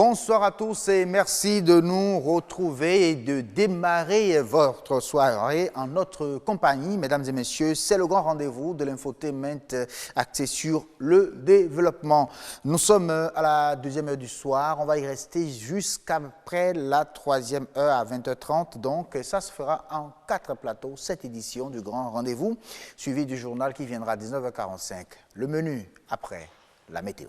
Bonsoir à tous et merci de nous retrouver et de démarrer votre soirée en notre compagnie. Mesdames et messieurs, c'est le grand rendez-vous de l'infotainment axé sur le développement. Nous sommes à la 2e heure du soir. On va y rester jusqu'après la 3e heure à 20h30. Donc, ça se fera en 4 plateaux, cette édition du grand rendez-vous, suivi du journal qui viendra à 19h45. Le menu après la météo.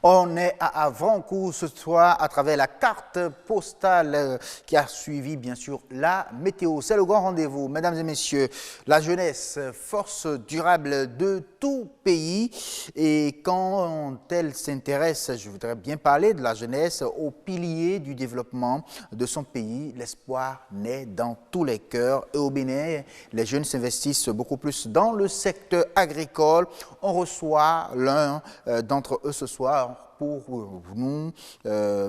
On est à avant-cours ce soir à travers la carte postale qui a suivi bien sûr la météo. C'est le grand rendez-vous, mesdames et messieurs. La jeunesse, force durable de tout pays. Et quand elle s'intéresse, je voudrais bien parler de la jeunesse, au pilier du développement de son pays. L'espoir naît dans tous les cœurs. Et au Bénin, les jeunes s'investissent beaucoup plus dans le secteur agricole. On reçoit l'un d'entre eux ce soir pour nous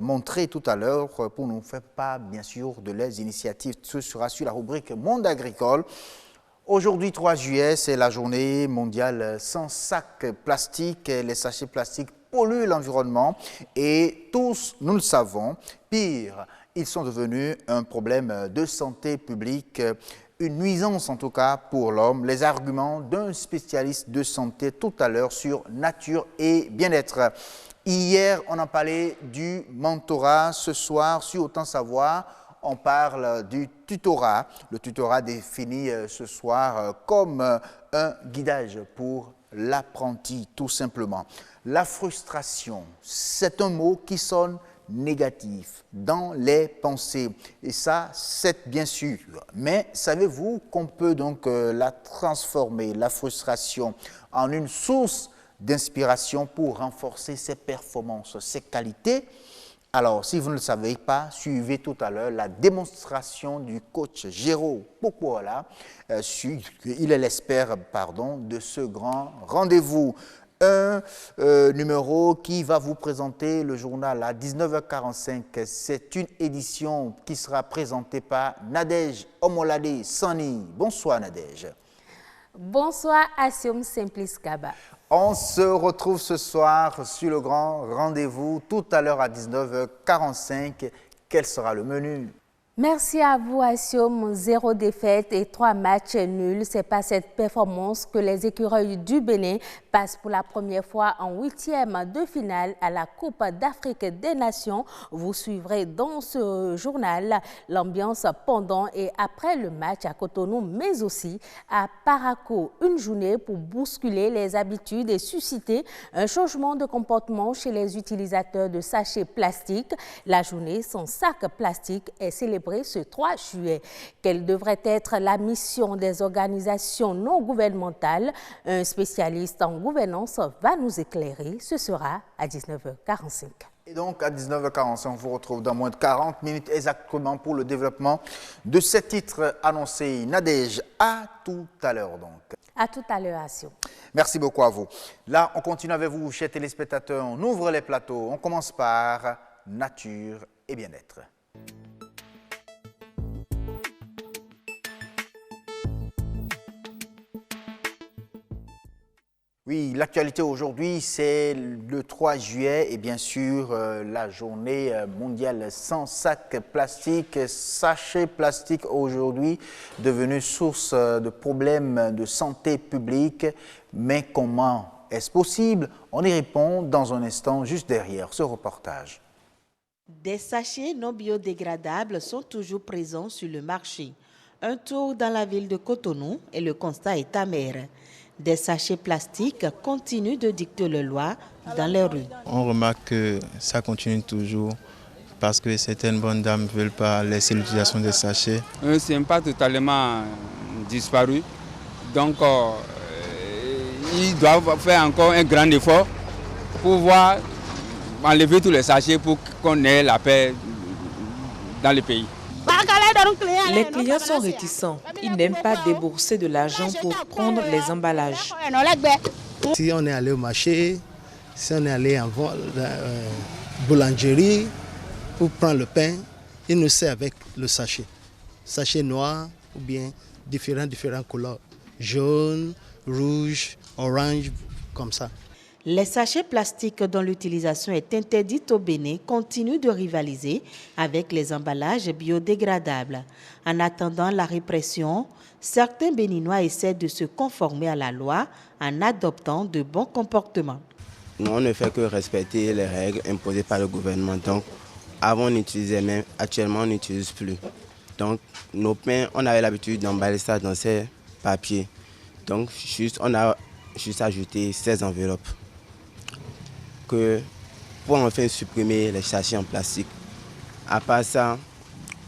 montrer tout à l'heure, pour nous faire part bien sûr de leurs initiatives. Ce sera sur la rubrique Monde agricole. Aujourd'hui, 3 juillet, c'est la journée mondiale sans sacs plastiques. Les sachets plastiques polluent l'environnement et tous, nous le savons, pire, ils sont devenus un problème de santé publique, une nuisance en tout cas pour l'homme. Les arguments d'un spécialiste de santé tout à l'heure sur nature et bien-être. Hier, on en parlait du mentorat. Ce soir, sur Autant Savoir, on parle du tutorat. Le tutorat défini ce soir comme un guidage pour l'apprenti, tout simplement. La frustration, c'est un mot qui sonne négatif dans les pensées. Et ça, c'est bien sûr. Mais savez-vous qu'on peut donc la transformer, la frustration, en une source d'inspiration pour renforcer ses performances, ses qualités? Alors, si vous ne le savez pas, suivez tout à l'heure la démonstration du coach Géraud Popola. Il est l'expert de ce grand rendez-vous. Un numéro qui va vous présenter le journal à 19h45. C'est une édition qui sera présentée par Nadège Omolade Sani. Bonsoir Nadège. Bonsoir Asiom Simplice Kaba. On se retrouve ce soir sur le grand rendez-vous tout à l'heure à 19h45. Quel sera le menu? Merci à vous, Asiom. 0 défaite et 3 matchs nuls. C'est par cette performance que les écureuils du Bénin passent pour la première fois en 8e de finale à la Coupe d'Afrique des Nations. Vous suivrez dans ce journal l'ambiance pendant et après le match à Cotonou, mais aussi à Parakou. Une journée pour bousculer les habitudes et susciter un changement de comportement chez les utilisateurs de sachets plastiques. La journée sans sac plastique est célébrée ce 3 juillet. Quelle devrait être la mission des organisations non gouvernementales? Un spécialiste en gouvernance va nous éclairer. Ce sera à 19h45. Et donc, à 19h45, on vous retrouve dans moins de 40 minutes exactement pour le développement de ces titres annoncés. Nadège, à tout à l'heure donc. À tout à l'heure, Assio. Merci beaucoup à vous. Là, on continue avec vous, chers téléspectateurs. On ouvre les plateaux. On commence par nature et bien-être. Oui, l'actualité aujourd'hui, c'est le 3 juillet et bien sûr la journée mondiale sans sac plastique. Sachet plastique aujourd'hui devenu source de problèmes de santé publique. Mais comment est-ce possible? On y répond dans un instant, juste derrière ce reportage. Des sachets non biodégradables sont toujours présents sur le marché. Un tour dans la ville de Cotonou et le constat est amer. Des sachets plastiques continuent de dicter les lois dans les rues. On remarque que ça continue toujours parce que certaines bonnes dames ne veulent pas laisser l'utilisation des sachets. Ce n'est pas totalement disparu. Donc, ils doivent faire encore un grand effort pour pouvoir enlever tous les sachets pour qu'on ait la paix dans le pays. Les clients sont réticents. Ils n'aiment pas débourser de l'argent pour prendre les emballages. Si on est allé au marché, si on est allé en boulangerie pour prendre le pain, il nous sert avec le sachet. Sachet noir ou bien différentes couleurs. Jaune, rouge, orange, comme ça. Les sachets plastiques dont l'utilisation est interdite au Bénin continuent de rivaliser avec les emballages biodégradables. En attendant la répression, certains Béninois essaient de se conformer à la loi en adoptant de bons comportements. Nous, on ne fait que respecter les règles imposées par le gouvernement. Donc, avant, on utilisait, mais actuellement, on n'utilise plus. Donc, nos pains, on avait l'habitude d'emballer ça dans ces papiers. Donc, on a juste ajouté 16 enveloppes. Pour enfin supprimer les sachets en plastique. À part ça,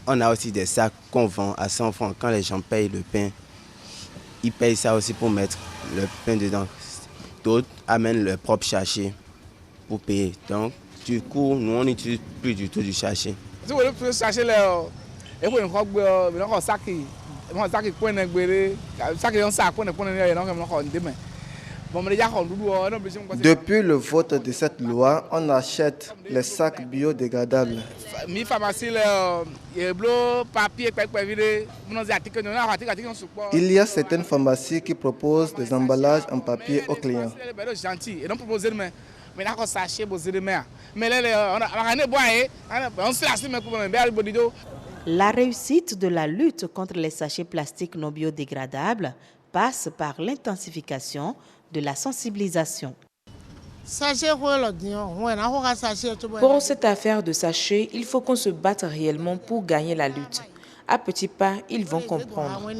on a aussi des sacs qu'on vend à 100 francs. Quand les gens payent le pain, ils payent ça aussi pour mettre le pain dedans. D'autres amènent leur propre sachet pour payer. Donc, du coup, nous, on n'utilise plus du tout du sachet. Depuis le vote de cette loi, on achète les sacs biodégradables. Il y a certaines pharmacies qui proposent des emballages en papier aux clients. La réussite de la lutte contre les sachets plastiques non biodégradables passe par l'intensification de la sensibilisation. Pour cette affaire de sachets, il faut qu'on se batte réellement pour gagner la lutte. À petits pas, ils vont comprendre.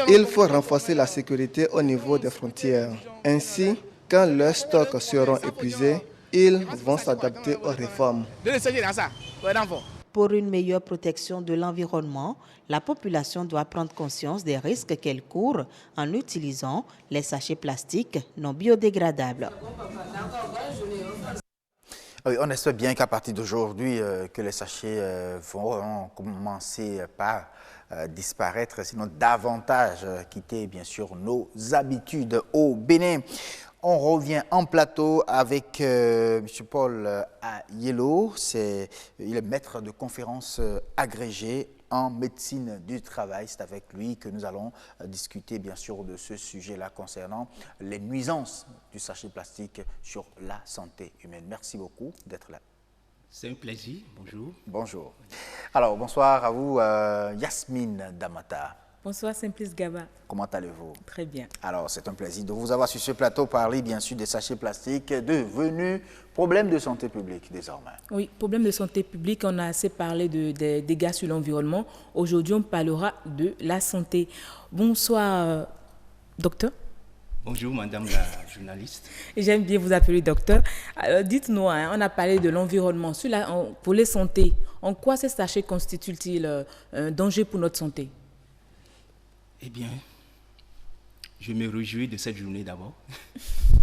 Il faut renforcer la sécurité au niveau des frontières. Ainsi, quand leurs stocks seront épuisés, ils vont s'adapter aux réformes. Pour une meilleure protection de l'environnement, la population doit prendre conscience des risques qu'elle court en utilisant les sachets plastiques non biodégradables. Oui, on espère bien qu'à partir d'aujourd'hui, que les sachets vont commencer par disparaître, sinon davantage quitter bien sûr nos habitudes au Bénin. On revient en plateau avec M. Paul Ayello. Il est maître de conférences agrégé en médecine du travail. C'est avec lui que nous allons discuter bien sûr de ce sujet-là concernant les nuisances du sachet plastique sur la santé humaine. Merci beaucoup d'être là. C'est un plaisir. Bonjour. Bonjour. Alors, bonsoir à vous, Yasmine Damata. Bonsoir Simplice Gaba. Comment allez-vous? Très bien. Alors, c'est un plaisir de vous avoir sur ce plateau parler bien sûr des sachets plastiques devenus problème de santé publique désormais. Oui, problème de santé publique, on a assez parlé des dégâts sur l'environnement. Aujourd'hui, on parlera de la santé. Bonsoir, docteur. Bonjour, madame la journaliste. J'aime bien vous appeler docteur. Alors, dites-nous, on a parlé de l'environnement. Pour les santé, en quoi ces sachets constituent-ils un danger pour notre santé? Eh bien, je me réjouis de cette journée d'abord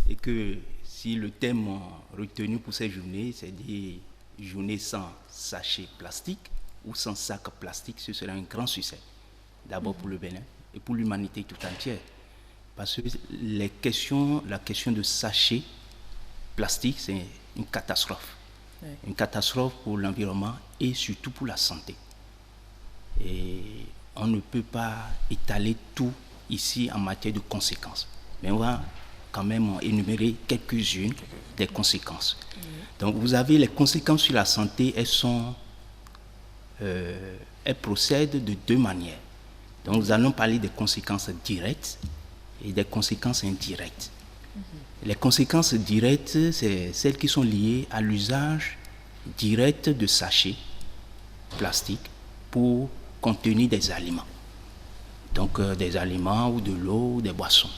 et que si le thème retenu pour ces journées, c'est des journées sans sachets plastiques ou sans sacs plastiques, ce serait un grand succès. D'abord pour le Bénin et pour l'humanité tout entière. Parce que la question de sachets plastiques, c'est une catastrophe. Oui. Une catastrophe pour l'environnement et surtout pour la santé. Et on ne peut pas étaler tout ici en matière de conséquences. Mais on va quand même énumérer quelques-unes des conséquences. Oui. Donc vous avez les conséquences sur la santé, elles procèdent de deux manières. Donc nous allons parler des conséquences directes et des conséquences indirectes. Les conséquences directes, c'est celles qui sont liées à l'usage direct de sachets plastiques pour contenir des aliments. Donc des aliments ou de l'eau ou des boissons.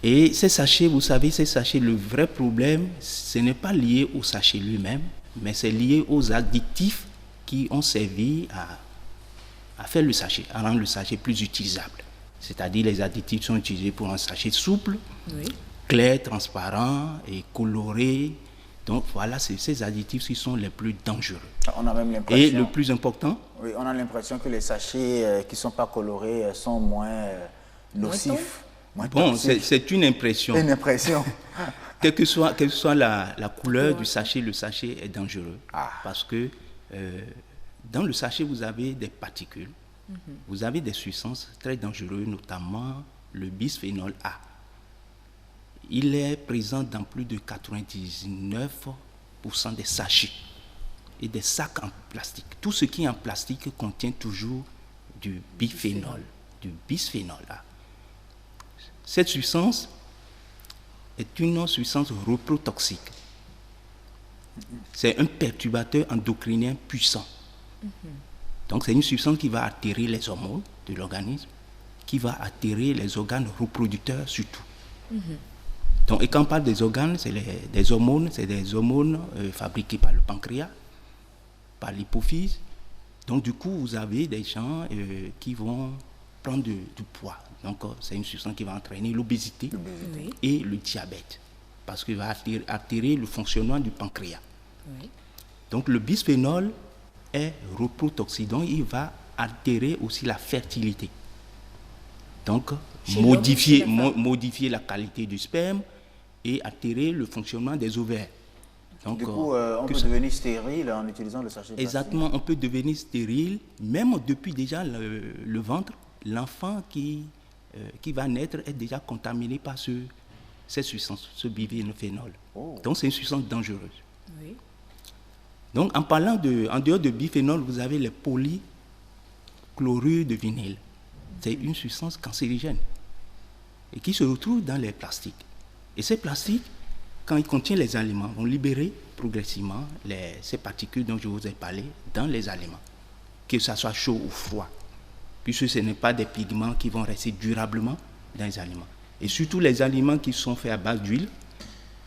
Et ces sachets, vous savez, le vrai problème, ce n'est pas lié au sachet lui-même, mais c'est lié aux additifs qui ont servi à faire le sachet, à rendre le sachet plus utilisable. C'est-à-dire les additifs sont utilisés pour un sachet souple, oui, clair, transparent et coloré. Donc voilà, c'est ces additifs qui sont les plus dangereux. On a même l'impression, et le plus important, oui, on a l'impression que les sachets qui ne sont pas colorés sont moins nocifs. Bon, c'est une impression. Une impression. Quelle que soit la couleur du sachet, le sachet est dangereux. Parce que dans le sachet, vous avez des particules. Vous avez des substances très dangereuses, notamment le bisphénol A. Il est présent dans plus de 99% des sachets et des sacs en plastique. Tout ce qui est en plastique contient toujours du bisphénol A. Cette substance est une substance reprotoxique. C'est un perturbateur endocrinien puissant. Donc c'est une substance qui va altérer les hormones de l'organisme, qui va altérer les organes reproducteurs surtout. Donc, et quand on parle des organes, c'est des hormones fabriquées par le pancréas, par l'hypophyse. Donc du coup, vous avez des gens qui vont prendre du poids. Donc c'est une substance qui va entraîner l'obésité et le diabète, parce qu'il va altérer le fonctionnement du pancréas. Oui. Donc le bisphénol est reprotoxique, donc il va altérer aussi la fertilité. Donc modifier la qualité du sperme et altérer le fonctionnement des ovaires. Donc, du coup, on peut devenir stérile en utilisant le sachet plastique. Exactement, on peut devenir stérile, même depuis déjà le ventre. L'enfant qui va naître est déjà contaminé par cette substance, ce bisphénol. Donc c'est une substance dangereuse. Oui. Donc en dehors de bisphénol, vous avez les polychlorure de vinyle. C'est une substance cancérigène et qui se retrouve dans les plastiques. Et ces plastiques, quand ils contiennent les aliments, vont libérer progressivement ces particules dont je vous ai parlé dans les aliments, que ce soit chaud ou froid, puisque ce n'est pas des pigments qui vont rester durablement dans les aliments. Et surtout les aliments qui sont faits à base d'huile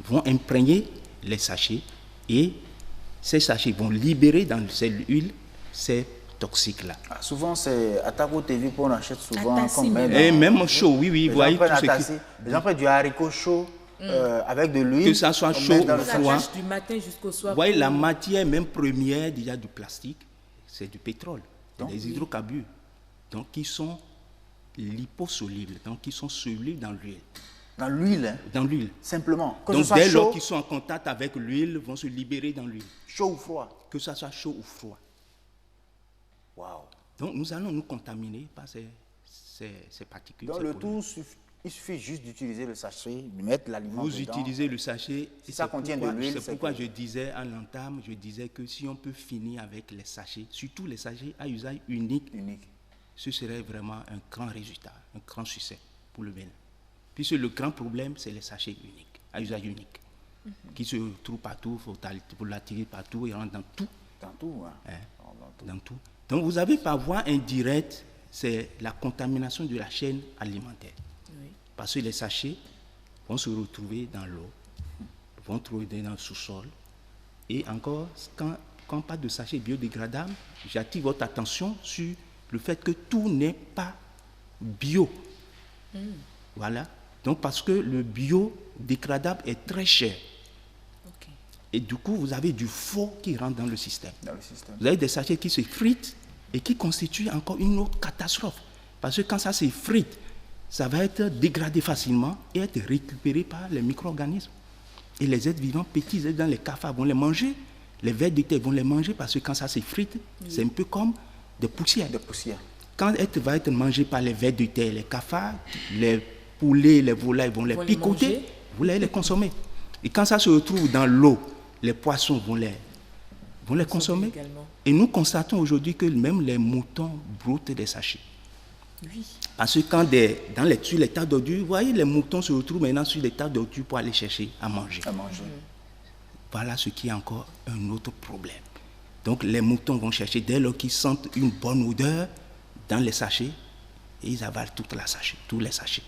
vont imprégner les sachets et ces sachets vont libérer dans cette huile ces toxiques-là. Souvent, c'est à Taco TV qu'on achète souvent. Et même chaud, oui, vous voyez tout ce qui... Les gens prennent du haricot chaud avec de l'huile. Que ça soit chaud ou froid. Du matin jusqu'au soir. Vous voyez, la matière même première déjà du plastique, c'est du pétrole, des hydrocarbures, donc qui sont liposolubles, donc qui sont solubles dans l'huile. Dans l'huile, hein? Dans l'huile. Simplement. Donc dès lors qu'ils sont en contact avec l'huile, vont se libérer dans l'huile. Chaud ou froid? Que ça soit chaud ou froid. Wow. Donc nous allons nous contaminer par ces particules. Dans le tout, il suffit juste d'utiliser le sachet, de mettre l'aliment dedans. Vous utilisez le sachet. Si ça contient de l'huile, c'est pourquoi je disais à l'entame, que si on peut finir avec les sachets, surtout les sachets à usage unique, ce serait vraiment un grand résultat, un grand succès pour le Bénin. Puisque le grand problème, c'est les sachets uniques, à usage unique, qui se trouvent partout, il faut l'attirer partout, il rentre dans tout. Dans tout, hein? Dans tout. Donc vous avez par voie indirecte, c'est la contamination de la chaîne alimentaire. Oui. Parce que les sachets vont se retrouver dans l'eau, vont se retrouver dans le sous-sol. Et encore, quand on parle de sachets biodégradables, j'attire votre attention sur le fait que tout n'est pas bio. Voilà. Donc parce que le bio biodégradable est très cher. Okay. Et du coup, vous avez du faux qui rentre dans le système. Vous avez des sachets qui se fritent et qui constituent encore une autre catastrophe. Parce que quand ça s'effrite, ça va être dégradé facilement et être récupéré par les micro-organismes. Et les êtres vivants, petits êtres dans les cafards, vont les manger. Les vers de terre vont les manger parce que quand ça s'effrite, c'est un peu comme des poussières. Quand elle va être mangée par les vers de terre, les cafards, les poulets, les volailles vont les picoter, vous allez les consommer. Et quand ça se retrouve dans l'eau, les poissons vont les consommer. Et nous constatons aujourd'hui que même les moutons broutent des sachets. Oui. Parce que quand sur les tas d'ordures, vous voyez, les moutons se retrouvent maintenant sur les tas d'ordures pour aller chercher à manger. Voilà ce qui est encore un autre problème. Donc les moutons vont chercher, dès lors qu'ils sentent une bonne odeur dans les sachets, et ils avalent tous les sachets.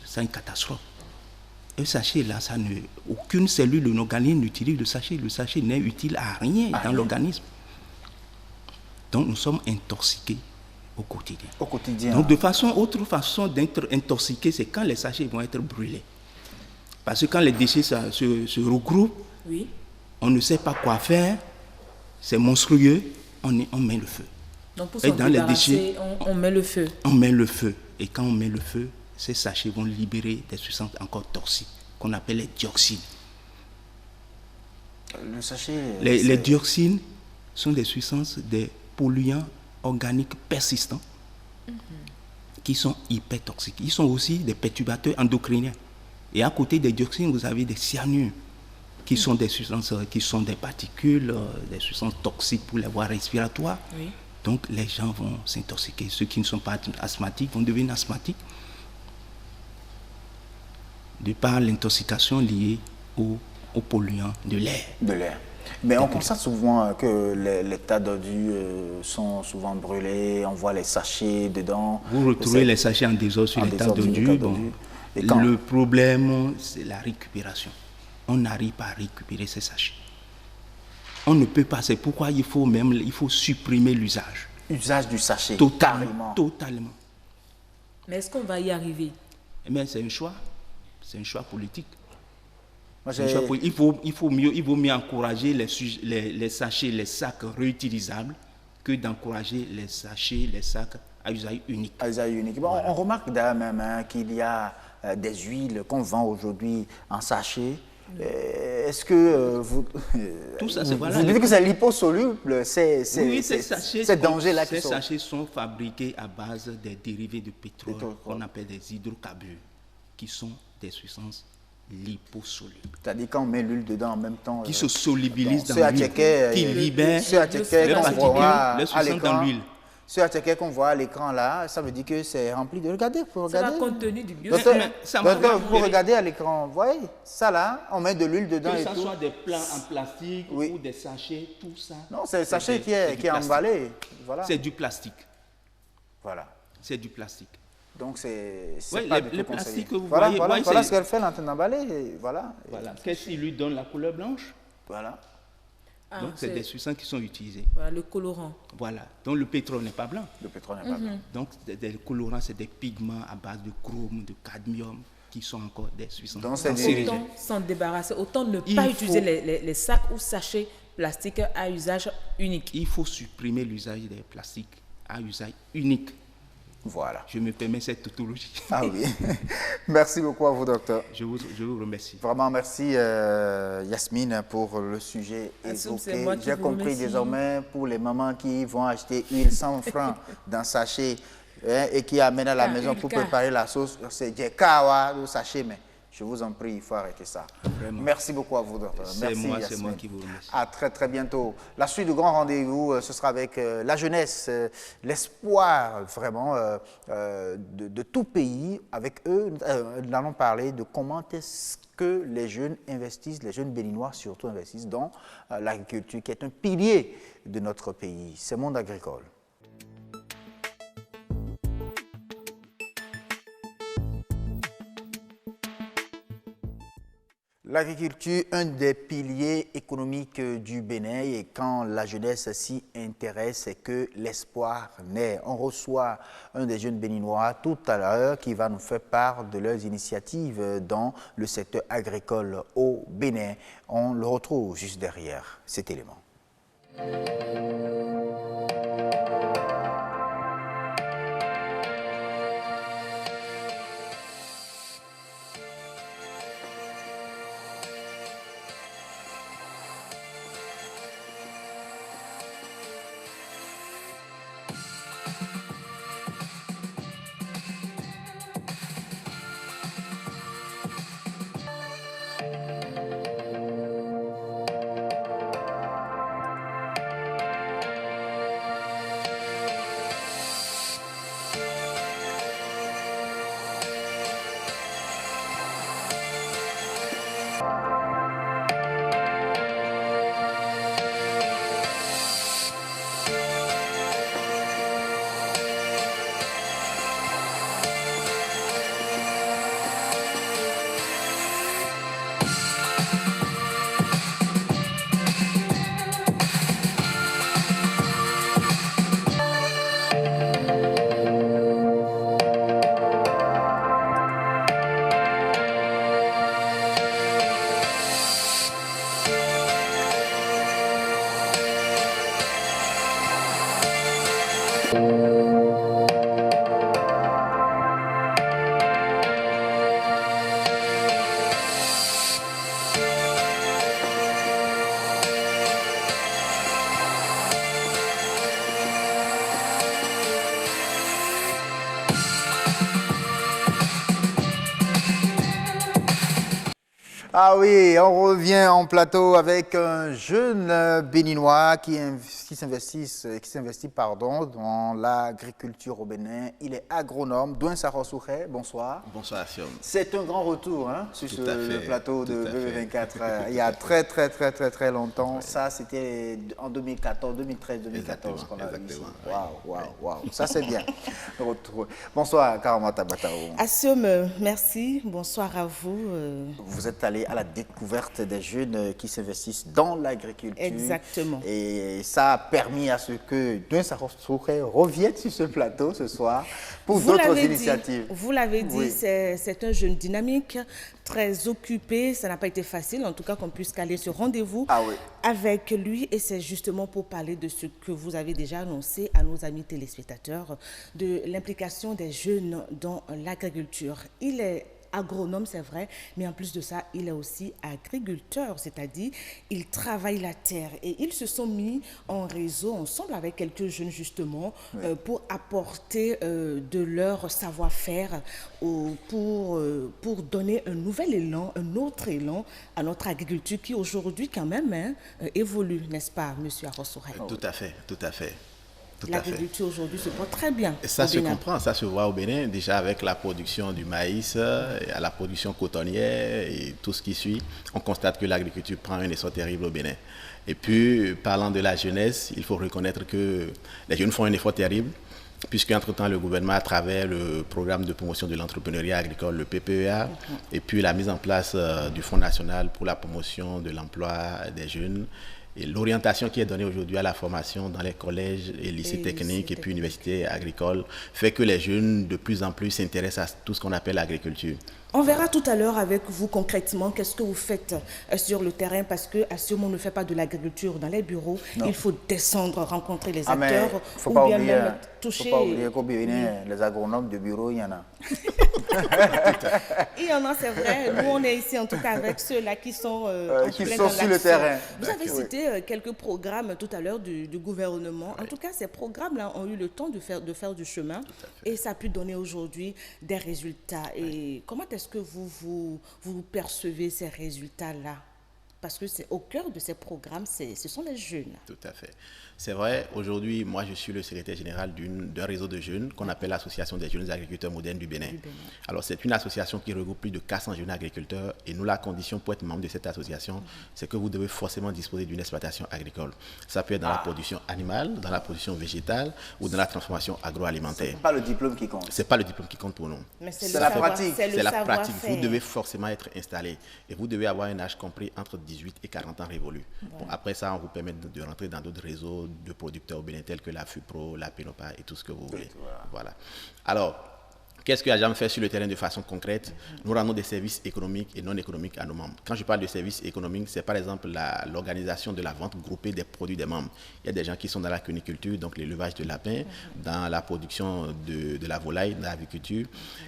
C'est une catastrophe. Un sachet là, aucune cellule de l'organisme n'utilise le sachet. Le sachet n'est utile à rien dans l'organisme. Donc nous sommes intoxiqués au quotidien. Donc autre façon d'être intoxiqué, c'est quand les sachets vont être brûlés. Parce que quand les déchets se regroupent, on ne sait pas quoi faire, c'est monstrueux, on met le feu. Donc pour s'en débarrasser, on met le feu. On met le feu. Et quand on met le feu, ces sachets vont libérer des substances encore toxiques, qu'on appelle les dioxines. Le sachet... Les dioxines sont des substances, des polluants organiques persistants qui sont hyper toxiques. Ils sont aussi des perturbateurs endocriniens. Et à côté des dioxines, vous avez des cyanures, qui sont des substances, qui sont des particules, des substances toxiques pour les voies respiratoires. Oui. Donc les gens vont s'intoxiquer. Ceux qui ne sont pas asthmatiques vont devenir asthmatiques de par l'intoxication liée aux polluants de l'air. Mais on constate souvent que les tas d'ordures sont souvent brûlés, on voit les sachets dedans. Vous retrouvez les sachets en désordre sur les tas d'ordures. Le problème, c'est la récupération. On n'arrive pas à récupérer ces sachets. On ne peut pas, c'est pourquoi il faut supprimer l'usage. Usage du sachet, totalement. Mais est-ce qu'on va y arriver? Mais c'est un choix. C'est un choix politique. Il vaut mieux encourager les sachets, les sacs réutilisables que d'encourager les sachets, les sacs à usage unique. Bon, on remarque d'ailleurs même qu'il y a des huiles qu'on vend aujourd'hui en sachet. Est-ce que vous dites que c'est liposoluble, ces dangers-là qui sont... Ces sachets sont fabriqués à base des dérivés de pétrole qu'on appelle des hydrocarbures, qui sont des substances liposolubles. C'est-à-dire quand on met l'huile dedans en même temps... Qui se solubilisent dans l'huile, qui libèrent les substances dans l'huile. Ce attiqué qu'on voit à l'écran là, ça veut dire que c'est rempli de... Regardez, pour regarder. C'est la contenu du bio. Vous regardez à l'écran, vous voyez, ça là, on met de l'huile dedans et tout. Que ce soit des plats en plastique ou des sachets, tout ça. Non, c'est le sachet qui est emballé. Voilà. C'est du plastique. Voilà. C'est du plastique. Donc c'est pas du tout conseillé. Voilà ce qu'elle fait en train d'emballer. Voilà. Qu'est-ce qui lui donne la couleur blanche? Voilà. Donc c'est des substances qui sont utilisées. Voilà, le colorant. Voilà. Donc le pétrole n'est pas blanc. Le pétrole n'est pas blanc. Donc des colorants, c'est des pigments à base de chrome, de cadmium, qui sont encore des substances. Donc autant s'en débarrasser, autant ne pas utiliser les sacs ou sachets plastiques à usage unique. Il faut supprimer l'usage des plastiques à usage unique. Voilà. Je me permets cette tautologie. Ah oui. Merci beaucoup à vous, docteur. Je vous remercie. Vraiment, merci Yasmine pour le sujet évoqué. J'ai compris désormais pour les mamans qui vont acheter huile 100 francs dans sachet et qui amènent à la maison pour préparer la sauce. C'est du kawa, le sachet, mais je vous en prie, il faut arrêter ça. Vraiment. Merci beaucoup à vous, docteur. Merci, c'est moi qui vous remercie. À très, très bientôt. La suite du grand rendez-vous, ce sera avec la jeunesse, l'espoir vraiment de tout pays. Avec eux, nous allons parler de comment est-ce que les jeunes investissent, les jeunes béninois surtout investissent dans l'agriculture, qui est un pilier de notre pays, ce monde agricole. L'agriculture, un des piliers économiques du Bénin, et quand la jeunesse s'y intéresse, c'est que l'espoir naît. On reçoit un des jeunes béninois tout à l'heure qui va nous faire part de leurs initiatives dans le secteur agricole au Bénin. On le retrouve juste derrière cet élément. Ah oui, on revient en plateau avec un jeune béninois qui s'investit dans l'agriculture au Bénin. Il est agronome. Douin Sarosoukhé, bonsoir. Bonsoir, Siom. C'est un grand retour sur le plateau de BB24. Il y a très longtemps. Ça, c'était en 2014, 2013-2014 qu'on a vu ici. Waouh. Ça, c'est bien. Bonsoir, Karamata Bataou. Siom, merci. Bonsoir à vous. Vous êtes allé à la découverte des jeunes qui s'investissent dans l'agriculture. Exactement. Et ça a permis à ce que Douin Sarosoukhé revienne sur ce plateau ce soir pour d'autres initiatives. Vous l'avez dit, oui. C'est un jeune dynamique, très occupé. Ça n'a pas été facile, en tout cas, qu'on puisse caler ce rendez-vous avec lui. Et c'est justement pour parler de ce que vous avez déjà annoncé à nos amis téléspectateurs, de l'implication des jeunes dans l'agriculture. Il est agronome, c'est vrai, mais en plus de ça, il est aussi agriculteur, c'est-à-dire il travaille la terre. Et ils se sont mis en réseau ensemble avec quelques jeunes justement pour apporter de leur savoir-faire pour donner un nouvel élan, un autre élan à notre agriculture qui aujourd'hui quand même évolue, n'est-ce pas, monsieur Arosoukhé? Tout à fait. L'agriculture aujourd'hui se porte très bien. Et ça se comprend, ça se voit au Bénin, déjà avec la production du maïs, à la production cotonnière et tout ce qui suit. On constate que l'agriculture prend un essor terrible au Bénin. Et puis, parlant de la jeunesse, il faut reconnaître que les jeunes font un effort terrible, puisque entre-temps, le gouvernement, à travers le programme de promotion de l'entrepreneuriat agricole, le PPEA, et puis la mise en place du Fonds national pour la promotion de l'emploi des jeunes, et l'orientation qui est donnée aujourd'hui à la formation dans les collèges et lycées techniques et puis universités agricoles fait que les jeunes de plus en plus s'intéressent à tout ce qu'on appelle l'agriculture. On verra tout à l'heure avec vous concrètement qu'est-ce que vous faites sur le terrain parce qu'à ce moment on ne fait pas de l'agriculture dans les bureaux. Non. Il faut descendre, rencontrer les acteurs ou bien même toucher. Il ne faut pas oublier qu'au Bénin, les agronomes de bureau, il y en a. Il y en a, c'est vrai. Nous, on est ici en tout cas avec ceux-là qui sont, sur le terrain. Vous avez cité quelques programmes tout à l'heure du gouvernement. En tout cas, ces programmes-là ont eu le temps de faire du chemin et ça a pu donner aujourd'hui des résultats. Et comment est-ce que vous percevez ces résultats-là? parce que c'est au cœur de ces programmes, ce sont les jeunes. Tout à fait. C'est vrai, aujourd'hui, moi, je suis le secrétaire général d'un réseau de jeunes qu'on appelle l'Association des jeunes agriculteurs modernes du Bénin. Alors, c'est une association qui regroupe plus de 400 jeunes agriculteurs et nous, la condition pour être membre de cette association, c'est que vous devez forcément disposer d'une exploitation agricole. Ça peut être dans la production animale, dans la production végétale ou dans la transformation agroalimentaire. Ce n'est pas le diplôme qui compte. Ce n'est pas le diplôme qui compte pour nous. Mais c'est la pratique. C'est la pratique. Vous devez forcément être installé et vous devez avoir un âge compris entre 18 et 40 ans révolus. Bon, après ça, on vous permet de rentrer dans d'autres réseaux de producteurs au Bénin tels que la FUPRO, la PENOPA et tout ce que vous voulez. Voilà. Alors, qu'est-ce que AJAM fait sur le terrain de façon concrète? Nous rendons des services économiques et non économiques à nos membres. Quand je parle de services économiques, c'est par exemple l'organisation de la vente groupée des produits des membres. Il y a des gens qui sont dans la cuniculture, donc l'élevage de lapins, dans la production de la volaille, dans l'agriculture.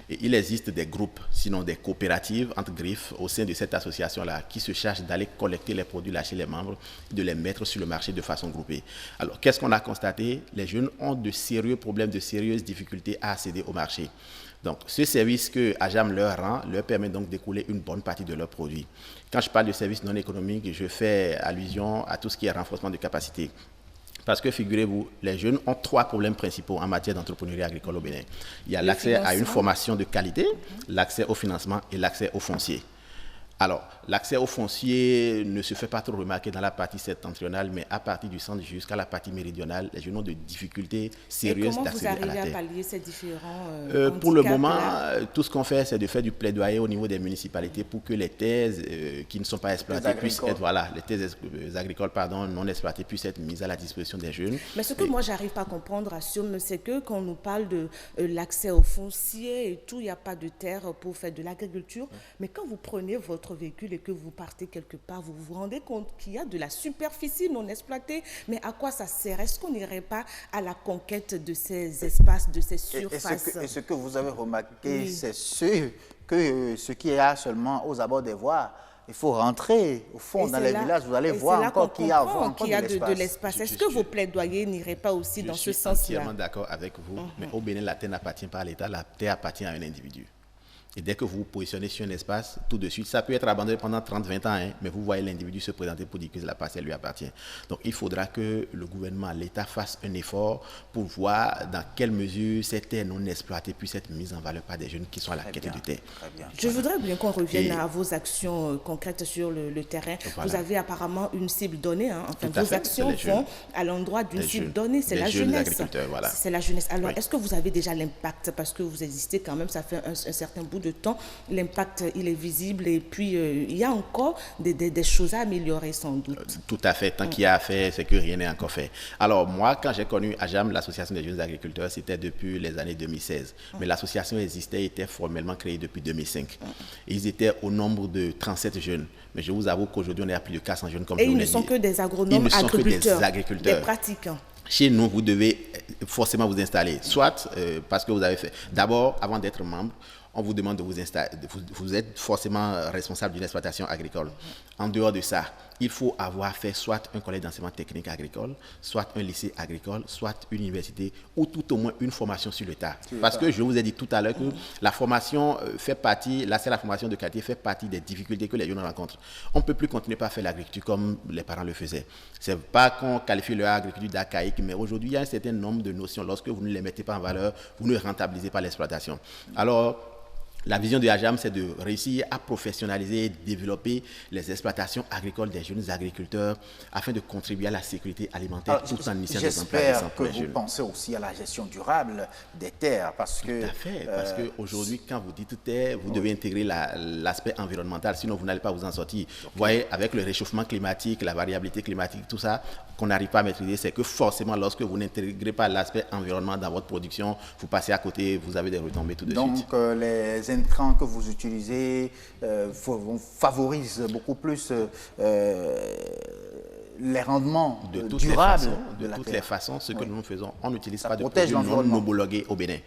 Et il existe des groupes, sinon des coopératives, entre griffes, au sein de cette association-là, qui se chargent d'aller collecter les produits là chez les membres et de les mettre sur le marché de façon groupée. Alors, qu'est-ce qu'on a constaté? Les jeunes ont de sérieux problèmes, de sérieuses difficultés à accéder au marché. Donc, ce service que AJAM leur rend leur permet donc d'écouler une bonne partie de leurs produits. Quand je parle de services non économiques, je fais allusion à tout ce qui est renforcement de capacité. Parce que, figurez-vous, les jeunes ont 3 problèmes principaux en matière d'entrepreneuriat agricole au Bénin. Il y a l'accès à une formation de qualité, l'accès au financement et l'accès au foncier. Alors, l'accès au foncier ne se fait pas trop remarquer dans la partie septentrionale, mais à partir du centre jusqu'à la partie méridionale, les jeunes ont de difficultés sérieuses d'accéder à la terre. Comment vous arrivez à pallier ces différents pour le moment, tout ce qu'on fait, c'est de faire du plaidoyer au niveau des municipalités pour que les terres qui ne sont pas exploitées puissent être, les terres agricoles non exploitées puissent être mises à la disposition des jeunes. Mais ce que moi, j'arrive pas à comprendre, Asiom, c'est que quand on nous parle de l'accès au foncier et tout, il n'y a pas de terre pour faire de l'agriculture, mais quand vous prenez votre véhicule et que vous partez quelque part, vous vous rendez compte qu'il y a de la superficie non exploitée, mais à quoi ça sert? Est-ce qu'on n'irait pas à la conquête de ces espaces, de ces surfaces? Et ce que vous avez remarqué, c'est ce qui est là seulement aux abords des voies. Il faut rentrer au fond dans les villages, vous allez voir encore qu'il y a de l'espace. Est-ce que vos plaidoyers n'iraient pas aussi dans ce sens-là? Je suis entièrement d'accord avec vous, mais au Bénin, la terre n'appartient pas à l'État, la terre appartient à un individu. Et dès que vous vous positionnez sur un espace, tout de suite, ça peut être abandonné pendant 30-20 ans, mais vous voyez l'individu se présenter pour dire que la parcelle lui appartient. Donc, il faudra que le gouvernement, l'État fasse un effort pour voir dans quelle mesure ces terres non exploitées puissent être mises en valeur par des jeunes qui sont à la quête de terre. Je voudrais bien qu'on revienne à vos actions concrètes sur le terrain. Voilà. Vous avez apparemment une cible donnée. Enfin, vos actions vont à l'endroit d'une cible donnée, c'est la jeunesse. Voilà. C'est la jeunesse. Alors, est-ce que vous avez déjà l'impact? Parce que vous existez quand même, ça fait un certain bout de temps, l'impact il est visible et puis il y a encore des choses à améliorer sans doute. Tout à fait, tant qu'il y a à faire, c'est que rien n'est encore fait. Alors moi, quand j'ai connu AJAM, l'association des jeunes agriculteurs, c'était depuis les années 2016, mais l'association existait, était formellement créée depuis 2005. Ils étaient au nombre de 37 jeunes, mais je vous avoue qu'aujourd'hui on est à plus de 400 jeunes comme et ils ne sont que des agronomes agriculteurs, des pratiquants. Chez nous, vous devez forcément vous installer, soit parce que vous avez fait, d'abord, avant d'être membre, on vous demande de vous installer, vous êtes forcément responsable d'une exploitation agricole. En dehors de ça, il faut avoir fait soit un collège d'enseignement technique agricole, soit un lycée agricole, soit une université, ou tout au moins une formation sur le tas. Parce que je vous ai dit tout à l'heure que la formation fait partie, là c'est la formation de qualité, fait partie des difficultés que les jeunes rencontrent. On ne peut plus continuer à faire l'agriculture comme les parents le faisaient. Ce n'est pas qu'on qualifie leur agriculture d'archaïque, mais aujourd'hui il y a un certain nombre de notions. Lorsque vous ne les mettez pas en valeur, vous ne rentabilisez pas l'exploitation. Alors, la vision de AJAM, c'est de réussir à professionnaliser et développer les exploitations agricoles des jeunes agriculteurs afin de contribuer à la sécurité alimentaire tout en initiant des emplois décents pour les jeunes. J'espère que vous pensez aussi à la gestion durable des terres parce que... Tout à fait, parce qu'aujourd'hui, quand vous dites terre, vous devez intégrer l'aspect environnemental, sinon vous n'allez pas vous en sortir. Vous voyez, avec le réchauffement climatique, la variabilité climatique, tout ça, qu'on n'arrive pas à maîtriser, c'est que forcément, lorsque vous n'intégrez pas l'aspect environnement dans votre production, vous passez à côté, vous avez des retombées tout de suite. Donc, les intrants que vous utilisez favorisent beaucoup plus les rendements durables de toutes les façons. Ce que nous faisons, on n'utilise pas de produits non homologués au Bénin.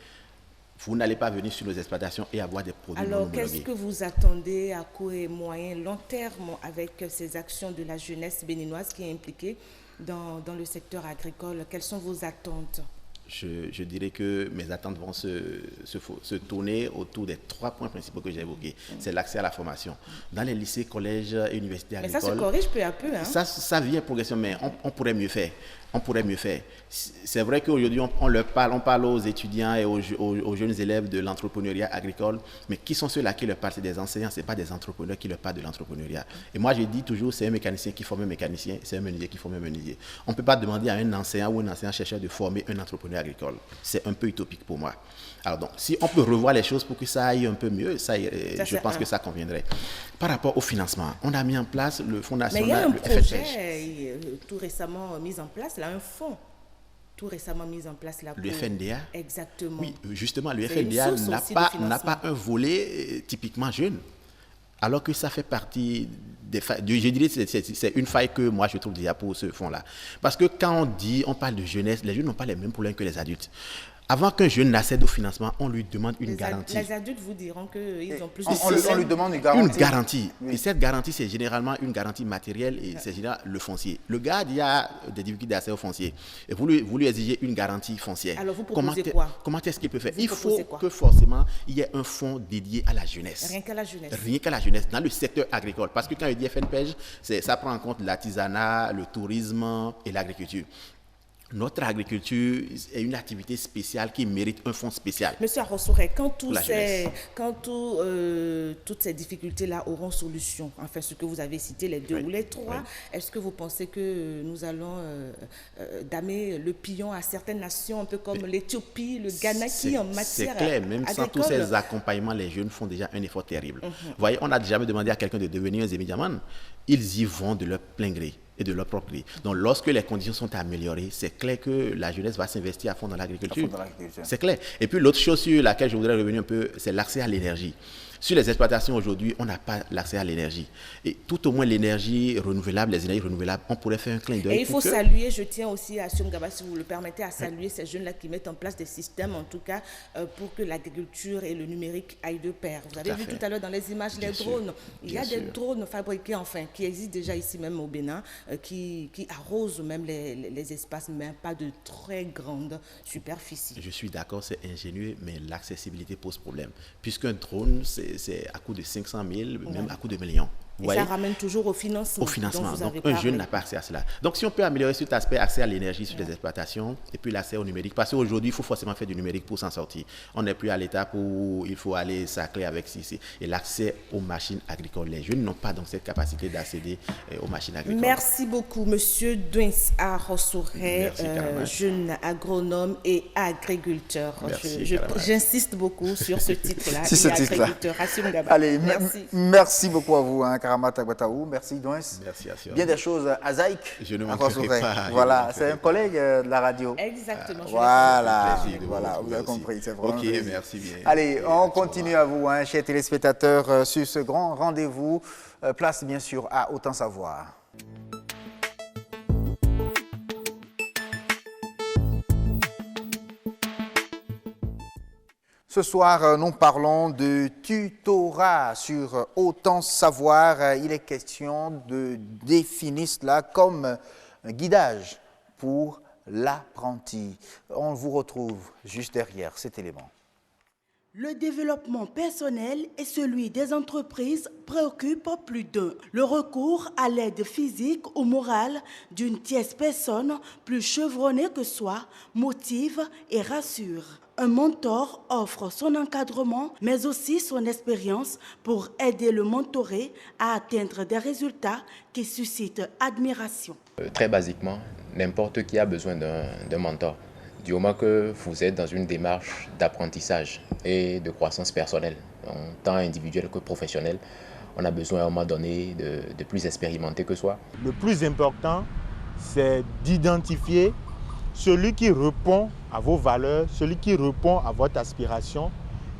Vous n'allez pas venir sur nos exploitations et avoir des produits non homologués. Alors, qu'est-ce que vous attendez à court et moyen, long terme avec ces actions de la jeunesse béninoise qui est impliquée dans le secteur agricole? Quelles sont vos attentes? je dirais que mes attentes vont se tourner autour des 3 points principaux que j'ai évoqués. C'est l'accès à la formation. Dans les lycées, collèges et universités agricoles... Mais ça se corrige peu à peu. Hein? Ça vient progressivement, mais on pourrait mieux faire. On pourrait mieux faire. C'est vrai qu'aujourd'hui, on parle aux étudiants et aux jeunes élèves de l'entrepreneuriat agricole, mais qui sont ceux-là qui leur parlent? C'est des enseignants, ce n'est pas des entrepreneurs qui leur parlent de l'entrepreneuriat. Et moi, je dis toujours, c'est un mécanicien qui forme un mécanicien, c'est un menuisier qui forme un menuisier. On ne peut pas demander à un enseignant ou un enseignant-chercheur de former un entrepreneur agricole. C'est un peu utopique pour moi. Alors donc, si on peut revoir les choses pour que ça aille un peu mieux, je pense que ça conviendrait. Par rapport au financement, on a mis en place le Fonds national. Mais il y a un projet tout récemment mis en place, là, un fonds tout récemment mis en place. Là, le FNDA? Exactement. Oui, justement, le FNDA n'a pas un volet typiquement jeune. Alors que ça fait partie des failles. Je dirais que c'est une faille que moi je trouve déjà pour ce fonds-là. Parce que quand on parle de jeunesse, les jeunes n'ont pas les mêmes problèmes que les adultes. Avant qu'un jeune n'accède au financement, on lui demande une garantie. Les adultes vous diront qu'ils ont plus de on lui demande une garantie. Une garantie. Oui. Et cette garantie, c'est généralement une garantie matérielle et c'est généralement le foncier. Le gars, il y a des difficultés d'accès au foncier. Et vous lui exigez une garantie foncière. Alors vous proposez quoi? Comment est-ce qu'il peut faire? Il faut que forcément, il y ait un fonds dédié à la jeunesse. Rien qu'à la jeunesse. Rien qu'à la jeunesse, dans le secteur agricole. Parce que quand il dit FNPEJ, ça prend en compte l'artisanat, le tourisme et l'agriculture. Notre agriculture est une activité spéciale qui mérite un fonds spécial. Monsieur Arossouré, quand toutes ces difficultés-là auront solution, enfin ce que vous avez cité, les 2 ou les 3, est-ce que vous pensez que nous allons damer le pion à certaines nations, un peu comme l'Éthiopie, le Ghana, qui en matière agricole? C'est clair, même sans tous ces accompagnements, les jeunes font déjà un effort terrible. Vous voyez, on n'a jamais demandé à quelqu'un de devenir un Zémidiaman. Ils y vont de leur plein gré et de leur propre gré. Donc, lorsque les conditions sont améliorées, c'est clair que la jeunesse va s'investir à fond dans l'agriculture. C'est clair. Et puis, l'autre chose sur laquelle je voudrais revenir un peu, c'est l'accès à l'énergie. Sur les exploitations aujourd'hui, on n'a pas l'accès à l'énergie. Et tout au moins l'énergie renouvelable, les énergies renouvelables, on pourrait faire un clin d'œil. Et il faut saluer, je tiens aussi à Siom Gaba, si vous le permettez, à saluer ces jeunes-là qui mettent en place des systèmes, en tout cas, pour que l'agriculture et le numérique aillent de pair. Vous avez vu tout à l'heure dans les images les drones. Il y a des drones fabriqués, enfin, qui existent déjà ici même au Bénin, qui arrosent même les espaces, mais pas de très grande superficie. Je suis d'accord, c'est ingénieux, mais l'accessibilité pose problème. Puisqu'un drone, c'est à coût de 500 000, même à coût de millions. Et ça ramène toujours au financement. Au financement. Donc, un jeune n'a pas accès à cela. Donc, si on peut améliorer cet aspect, accès à l'énergie sur les exploitations, et puis l'accès au numérique, parce qu'aujourd'hui, il faut forcément faire du numérique pour s'en sortir. On n'est plus à l'étape où il faut aller sacler avec ceci. Et l'accès aux machines agricoles. Les jeunes n'ont pas donc cette capacité d'accéder aux machines agricoles. Merci beaucoup, Monsieur Douins Arossouré, jeune agronome et agriculteur. J'insiste beaucoup sur ce titre-là. Agriculteur. Allez, merci beaucoup à vous, Karamata Gbataou. Merci, Douins. Merci, Assur. Bien des choses à Zaïk. Je ne manquerai pas. Voilà, c'est un collègue de la radio. Exactement. Voilà, vous avez compris. C'est vraiment ok, merci bien. Allez, on continue à vous, chers téléspectateurs, sur ce grand rendez-vous. Place, bien sûr, à Autant Savoir. Ce soir, nous parlons de tutorat sur Autant Savoir. Il est question de définir cela comme un guidage pour l'apprenti. On vous retrouve juste derrière cet élément. Le développement personnel et celui des entreprises préoccupent plus d'un. Le recours à l'aide physique ou morale d'une tierce personne plus chevronnée que soi motive et rassure. Un mentor offre son encadrement, mais aussi son expérience pour aider le mentoré à atteindre des résultats qui suscitent admiration. Très basiquement, n'importe qui a besoin d'un mentor. Du moment que vous êtes dans une démarche d'apprentissage et de croissance personnelle, tant individuelle que professionnelle, on a besoin à un moment donné de plus expérimenté que soi. Le plus important, c'est d'identifier celui qui répond à vos valeurs, celui qui répond à votre aspiration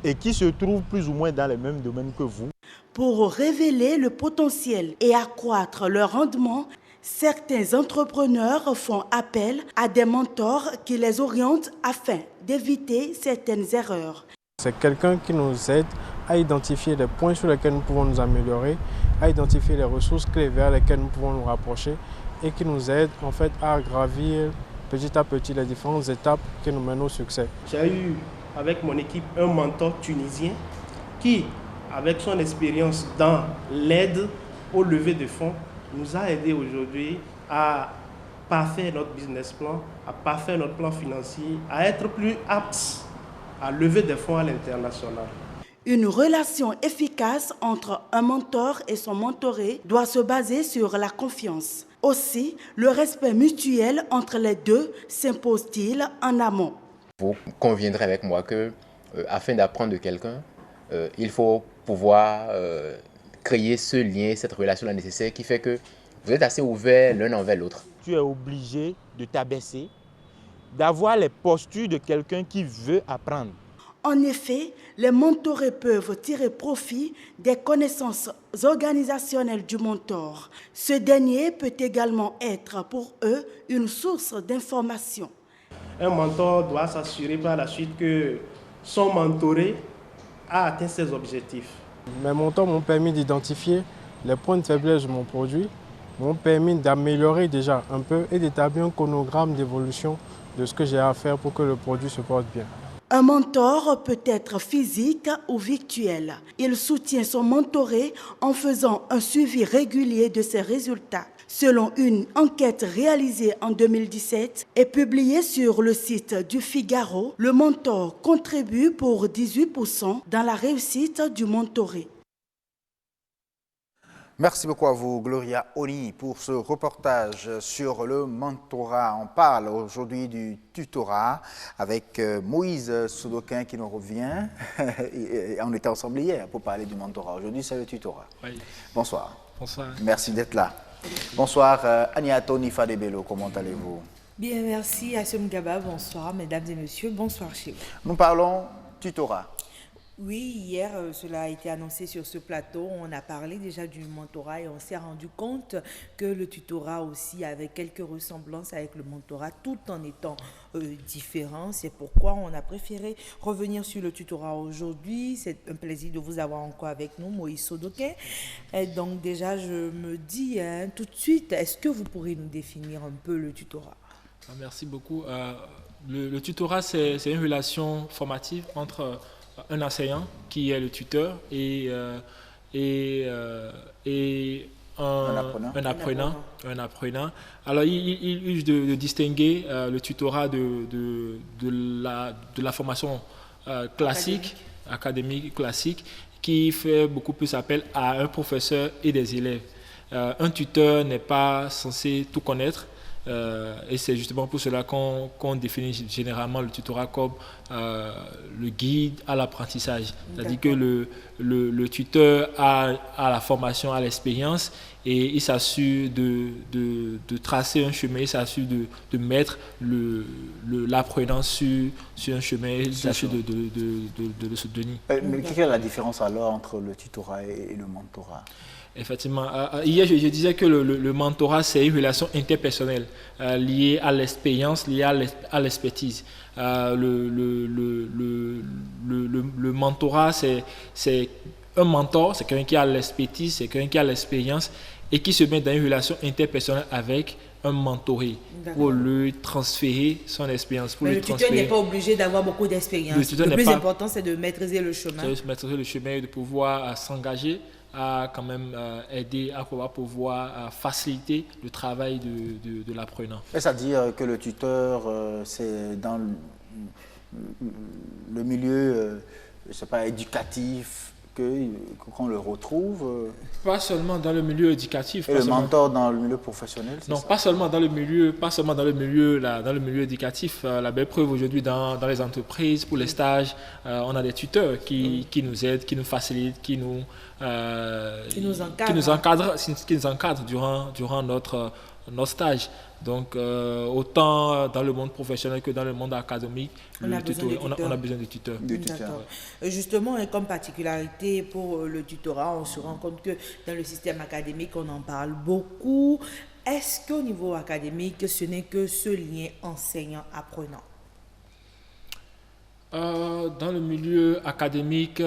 et qui se trouve plus ou moins dans les mêmes domaines que vous. Pour révéler le potentiel et accroître le rendement, certains entrepreneurs font appel à des mentors qui les orientent afin d'éviter certaines erreurs. C'est quelqu'un qui nous aide à identifier les points sur lesquels nous pouvons nous améliorer, à identifier les ressources clés vers lesquelles nous pouvons nous rapprocher et qui nous aide en fait à gravir petit à petit les différentes étapes qui nous mènent au succès. J'ai eu avec mon équipe un mentor tunisien qui, avec son expérience dans l'aide au lever de fonds, nous a aidé aujourd'hui à parfaire notre business plan, à parfaire notre plan financier, à être plus aptes à lever des fonds à l'international. Une relation efficace entre un mentor et son mentoré doit se baser sur la confiance. Aussi, le respect mutuel entre les deux s'impose-t-il en amont. Vous conviendrez avec moi que, afin d'apprendre de quelqu'un, il faut pouvoir créer ce lien, cette relation nécessaire qui fait que vous êtes assez ouverts l'un envers l'autre. Tu es obligé de t'abaisser, d'avoir les postures de quelqu'un qui veut apprendre. En effet, les mentorés peuvent tirer profit des connaissances organisationnelles du mentor. Ce dernier peut également être pour eux une source d'information. Un mentor doit s'assurer par la suite que son mentoré a atteint ses objectifs. Mes mentors m'ont permis d'identifier les points de faiblesse de mon produit, m'ont permis d'améliorer déjà un peu et d'établir un chronogramme d'évolution de ce que j'ai à faire pour que le produit se porte bien. Un mentor peut être physique ou virtuel. Il soutient son mentoré en faisant un suivi régulier de ses résultats. Selon une enquête réalisée en 2017 et publiée sur le site du Figaro, le mentor contribue pour 18% dans la réussite du mentoré. Merci beaucoup à vous, Gloria Oni, pour ce reportage sur le mentorat. On parle aujourd'hui du tutorat avec Moïse Soudokin qui nous revient. Et on était ensemble hier pour parler du mentorat. Aujourd'hui, c'est le tutorat. Oui. Bonsoir. Bonsoir. Merci d'être là. Bonsoir, Aniato Nifadebelo, comment allez-vous? Bien, merci, Assem Gaba. Bonsoir, mesdames et messieurs. Bonsoir chez vous. Nous parlons tutorat. Oui, hier, cela a été annoncé sur ce plateau. On a parlé déjà du mentorat et on s'est rendu compte que le tutorat aussi avait quelques ressemblances avec le mentorat tout en étant différent. C'est pourquoi on a préféré revenir sur le tutorat aujourd'hui. C'est un plaisir de vous avoir encore avec nous, Moïse Soudokin. Et donc déjà, je me dis tout de suite, est-ce que vous pourrez nous définir un peu le tutorat? Merci beaucoup. Le tutorat, c'est une relation formative entre un enseignant qui est le tuteur et un apprenant. Alors, il use de distinguer le tutorat de la formation académique classique, qui fait beaucoup plus appel à un professeur et des élèves. Un tuteur n'est pas censé tout connaître. Et c'est justement pour cela qu'on définit généralement le tutorat comme le guide à l'apprentissage. C'est-à-dire que le tuteur a la formation, a l'expérience et il s'assure de tracer un chemin, il s'assure de mettre l'apprenant sur un chemin, il s'assure de le soutenir. Mais quelle est la différence alors entre le tutorat et le mentorat? Effectivement. Hier, je disais que le mentorat, c'est une relation interpersonnelle liée à l'expérience, liée à l'expertise. Le mentorat, c'est un mentor, c'est quelqu'un qui a l'expertise, c'est quelqu'un qui a l'expérience et qui se met dans une relation interpersonnelle avec un mentoré pour lui transférer son expérience. Mais le tuteur n'est pas obligé d'avoir beaucoup d'expérience. Le plus important, c'est de maîtriser le chemin. C'est de maîtriser le chemin et de pouvoir s'engager à quand même aider, à pouvoir faciliter le travail de l'apprenant. C'est-à-dire que le tuteur, c'est dans le milieu, je sais pas, éducatif, qu'on le retrouve. Pas seulement dans le milieu éducatif. Et le mentor dans le milieu professionnel. Non, pas seulement dans le milieu éducatif. La belle preuve aujourd'hui dans les entreprises, pour les stages, on a des tuteurs qui nous aident, qui nous facilitent, qui nous encadrent durant notre stage. Donc, autant dans le monde professionnel que dans le monde académique, on a besoin de tuteurs. Justement, et comme particularité pour le tutorat, on se rend compte que dans le système académique, on en parle beaucoup. Est-ce qu'au niveau académique, ce n'est que ce lien enseignant-apprenant? Dans le milieu académique,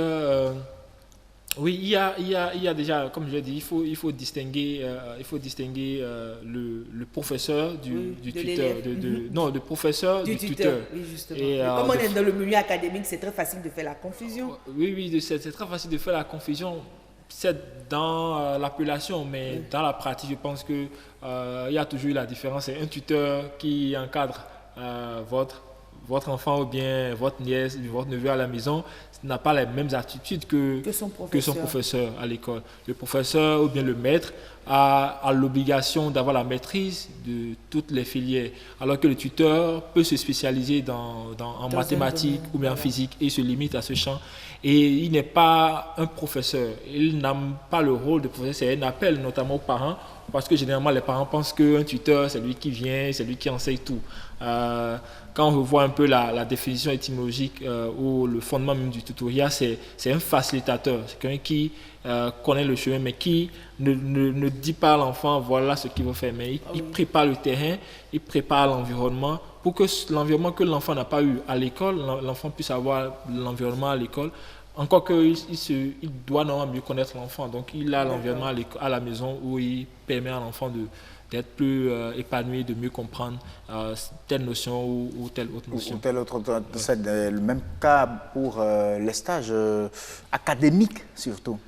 Oui, il y a déjà, comme je l'ai dit, il faut distinguer le professeur du tuteur, non, le professeur du tuteur. Oui, justement. Et comme on est dans le milieu académique, c'est très facile de faire la confusion. Oui, c'est très facile de faire la confusion. C'est dans l'appellation, mais dans la pratique, je pense que il y a toujours la différence. C'est un tuteur qui encadre votre enfant ou bien votre nièce, votre neveu à la maison n'a pas les mêmes attitudes que son professeur à l'école. Le professeur ou bien le maître a l'obligation d'avoir la maîtrise de toutes les filières, alors que le tuteur peut se spécialiser en mathématiques ou bien en physique et se limite à ce champ. Et il n'est pas un professeur, il n'a pas le rôle de professeur, c'est un appel notamment aux parents, parce que généralement les parents pensent qu'un tuteur c'est lui qui vient, c'est lui qui enseigne tout. Quand on revoit un peu la définition étymologique ou le fondement même du tutorat, c'est un facilitateur, c'est quelqu'un qui connaît le chemin mais qui ne dit pas à l'enfant voilà ce qu'il veut faire, mais il prépare le terrain, il prépare l'environnement pour que l'environnement que l'enfant n'a pas eu à l'école, l'enfant puisse avoir l'environnement à l'école. Encore qu'il doit normalement mieux connaître l'enfant, donc il a l'environnement à la maison où il permet à l'enfant d'être plus épanoui, de mieux comprendre telle notion ou telle autre notion. Ou telle autre, c'est le même cas pour les stages académiques surtout.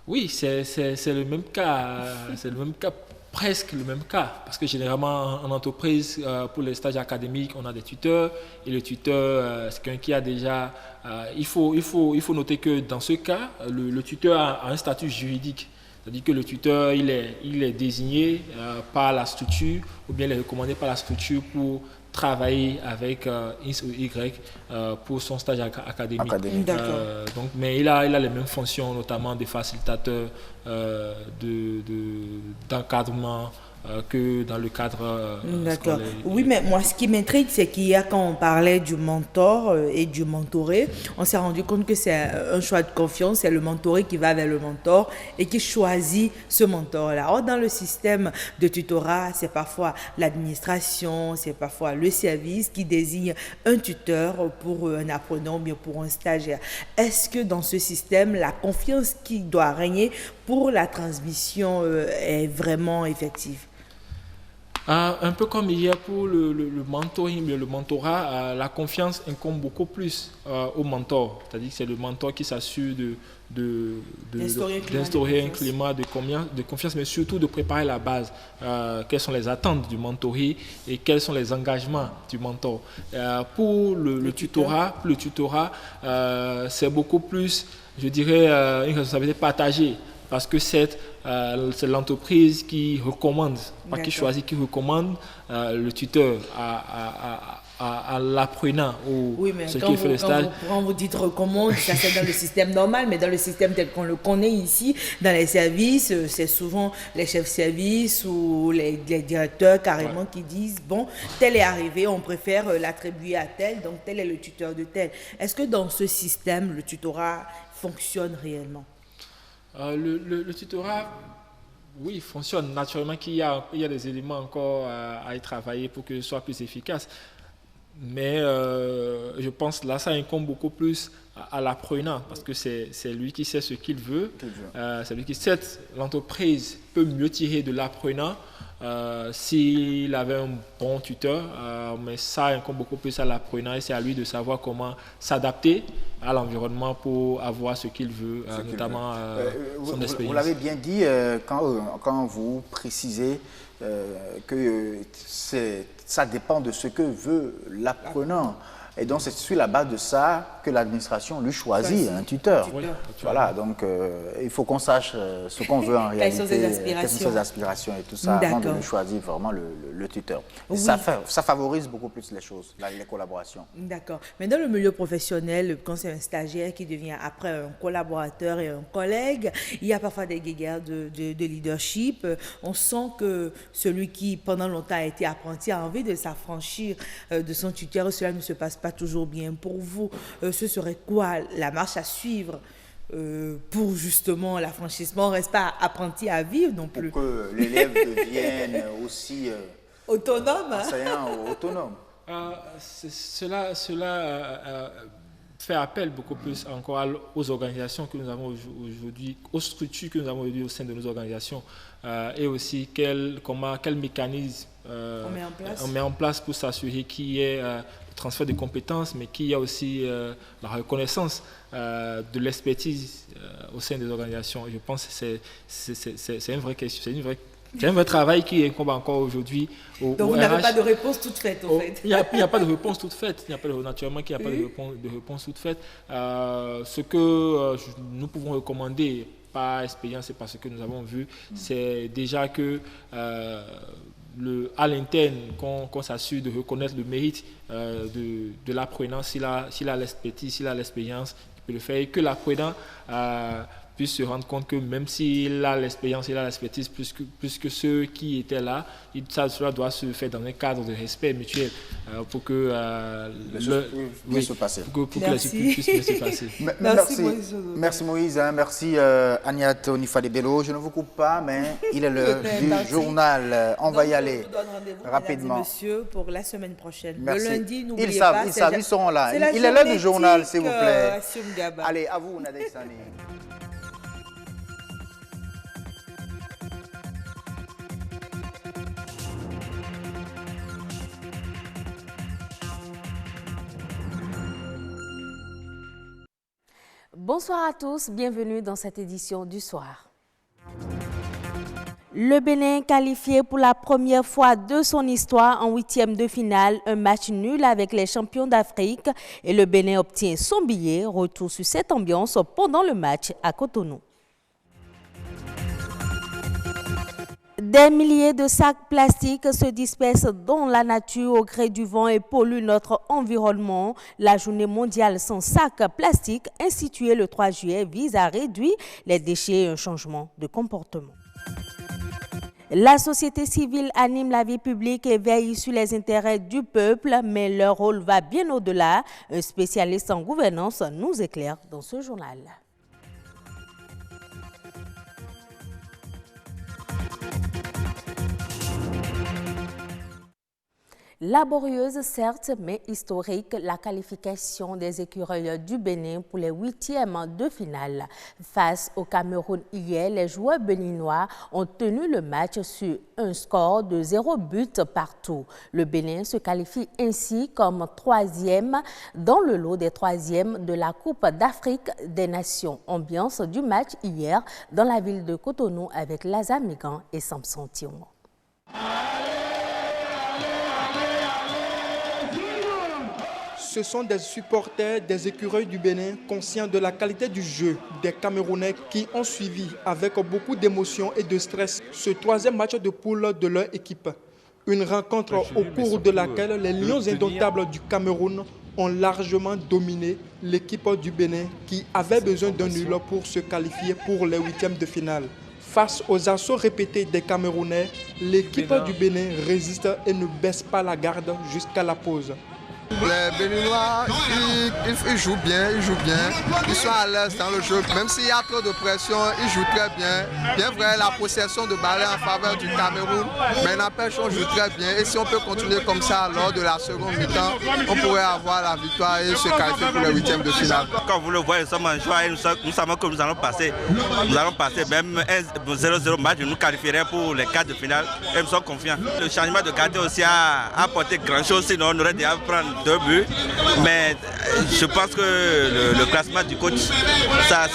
Oui, c'est le même cas, presque le même cas, parce que généralement en entreprise, pour les stages académiques, on a des tuteurs, et le tuteur, c'est quelqu'un qui a déjà... il faut noter que dans ce cas, le tuteur a un statut juridique. C'est-à-dire que le tuteur, il est désigné par la structure ou bien il est recommandé par la structure pour travailler avec X ou Y pour son stage académique. Mais il a les mêmes fonctions, notamment des facilitateurs d'encadrement que dans le cadre D'accord. Oui, mais moi, ce qui m'intrigue, c'est qu'il y a, quand on parlait du mentor et du mentoré, on s'est rendu compte que c'est un choix de confiance, c'est le mentoré qui va vers le mentor et qui choisit ce mentor-là. Or, dans le système de tutorat, c'est parfois l'administration, c'est parfois le service qui désigne un tuteur pour un apprenant ou bien pour un stagiaire. Est-ce que dans ce système, la confiance qui doit régner pour la transmission est vraiment effective? Un peu comme il y a pour le mentoring, le mentorat, la confiance incombe beaucoup plus au mentor. C'est-à-dire que c'est le mentor qui s'assure d'instaurer un climat de confiance, mais surtout de préparer la base. Quelles sont les attentes du mentoré et quels sont les engagements du mentor. Pour le tutorat, c'est beaucoup plus, je dirais, une responsabilité partagée. Parce que c'est l'entreprise qui recommande, pas qui choisit, qui recommande le tuteur à l'apprenant ou celui qui fait le stage. Quand vous dites recommande, ça c'est dans le système normal, mais dans le système tel qu'on le connaît ici, dans les services, c'est souvent les chefs de service ou les directeurs carrément qui disent, bon, tel est arrivé, on préfère l'attribuer à tel, donc tel est le tuteur de tel. Est-ce que dans ce système, le tutorat fonctionne réellement? Le tutorat, oui, fonctionne. Naturellement qu'il y a des éléments encore à y travailler pour que ce soit plus efficace. Mais je pense que là, ça incombe beaucoup plus à l'apprenant parce que c'est lui qui sait ce qu'il veut. C'est lui qui sait. L'entreprise peut mieux tirer de l'apprenant s'il avait un bon tuteur, mais ça incombe beaucoup plus à l'apprenant et c'est à lui de savoir comment s'adapter à l'environnement pour avoir ce qu'il veut, notamment son expérience. Vous l'avez bien dit quand vous précisez que ça dépend de ce que veut l'apprenant. Et donc, c'est sur la base de ça que l'administration lui choisit un tuteur. Voilà, donc il faut qu'on sache ce qu'on veut en réalité, quelles sont ses aspirations et tout ça, avant de lui choisir vraiment le tuteur. Oui. Ça favorise beaucoup plus les choses, les collaborations. D'accord. Mais dans le milieu professionnel, quand c'est un stagiaire qui devient après un collaborateur et un collègue, il y a parfois des guéguerres de leadership. On sent que celui qui, pendant longtemps, a été apprenti, a envie de s'affranchir de son tuteur. Cela ne se passe pas toujours bien pour vous. Ce serait quoi la marche à suivre pour justement l'affranchissement? On ne reste pas apprenti à vivre non plus. Pour que l'élève devienne aussi autonome. Enseignant autonome. Cela faire appel beaucoup plus encore aux organisations que nous avons aujourd'hui, aux structures que nous avons aujourd'hui au sein de nos organisations, et aussi quel mécanisme on met en place pour s'assurer qu'il y ait le transfert de compétences, mais qu'il y a aussi la reconnaissance de l'expertise au sein des organisations. Je pense que c'est une vraie question, c'est un vrai travail qui incombe encore aujourd'hui au Donc vous n'avez pas de réponse toute faite, en fait. Il n'y a pas de réponse toute faite. Naturellement qu'il n'y a pas de réponse toute faite. Ce que nous pouvons recommander par expérience et par ce que nous avons vu, c'est déjà que à l'interne, qu'on s'assure de reconnaître le mérite de l'apprenant, s'il a l'expertise, s'il a l'expérience, il peut le faire, et que l'apprenant puisse se rendre compte que même s'il a l'expérience, il a l'expertise plus que ceux qui étaient là, cela doit se faire dans un cadre de respect mutuel pour que les choses puissent se passer. Pour que les choses puissent mieux se passer. Merci Moïse, merci Agnat Onifade-Bello. Je ne vous coupe pas, mais il est l'heure du journal. On va y aller rapidement. Monsieur, pour la semaine prochaine. Merci. Le lundi, n'oubliez pas. Ils seront là. Il est l'heure du journal, s'il vous plaît. Allez, à vous, Nadej Sani. Bonsoir à tous, bienvenue dans cette édition du soir. Le Bénin qualifié pour la première fois de son histoire en huitième de finale, un match nul avec les champions d'Afrique et le Bénin obtient son billet. Retour sur cette ambiance pendant le match à Cotonou. Des milliers de sacs plastiques se dispersent dans la nature au gré du vent et polluent notre environnement. La journée mondiale sans sacs plastiques, instituée le 3 juillet, vise à réduire les déchets et un changement de comportement. La société civile anime la vie publique et veille sur les intérêts du peuple, mais leur rôle va bien au-delà. Un spécialiste en gouvernance nous éclaire dans ce journal. Laborieuse certes, mais historique, la qualification des écureuils du Bénin pour les huitièmes de finale. Face au Cameroun hier, les joueurs béninois ont tenu le match sur un score de 0 but partout. Le Bénin se qualifie ainsi comme troisième dans le lot des troisièmes de la Coupe d'Afrique des Nations. Ambiance du match hier dans la ville de Cotonou avec Lazare Migan et Samson Tion. Ce sont des supporters des écureuils du Bénin, conscients de la qualité du jeu des Camerounais qui ont suivi avec beaucoup d'émotion et de stress ce troisième match de poule de leur équipe. Une rencontre au cours de laquelle les Lions indomptables du Cameroun ont largement dominé l'équipe du Bénin qui avait besoin d'un nul pour se qualifier pour les huitièmes de finale. Face aux assauts répétés des Camerounais, l'équipe du Bénin résiste et ne baisse pas la garde jusqu'à la pause. Les Béninois, ils jouent bien, ils sont à l'aise dans le jeu. Même s'il y a trop de pression, ils jouent très bien. Bien vrai, la possession de balle en faveur du Cameroun, mais n'empêche, on joue très bien. Et si on peut continuer comme ça lors de la seconde mi-temps, on pourrait avoir la victoire et se qualifier pour les huitièmes de finale. Quand vous le voyez, nous sommes en joie et nous savons que nous allons passer même un 0-0 match, nous qualifierons pour les quarts de finale et nous sommes confiants. Le changement de quartier aussi a apporté grand-chose, sinon on aurait déjà prendre 2 buts, mais je pense que le classement du coach, ça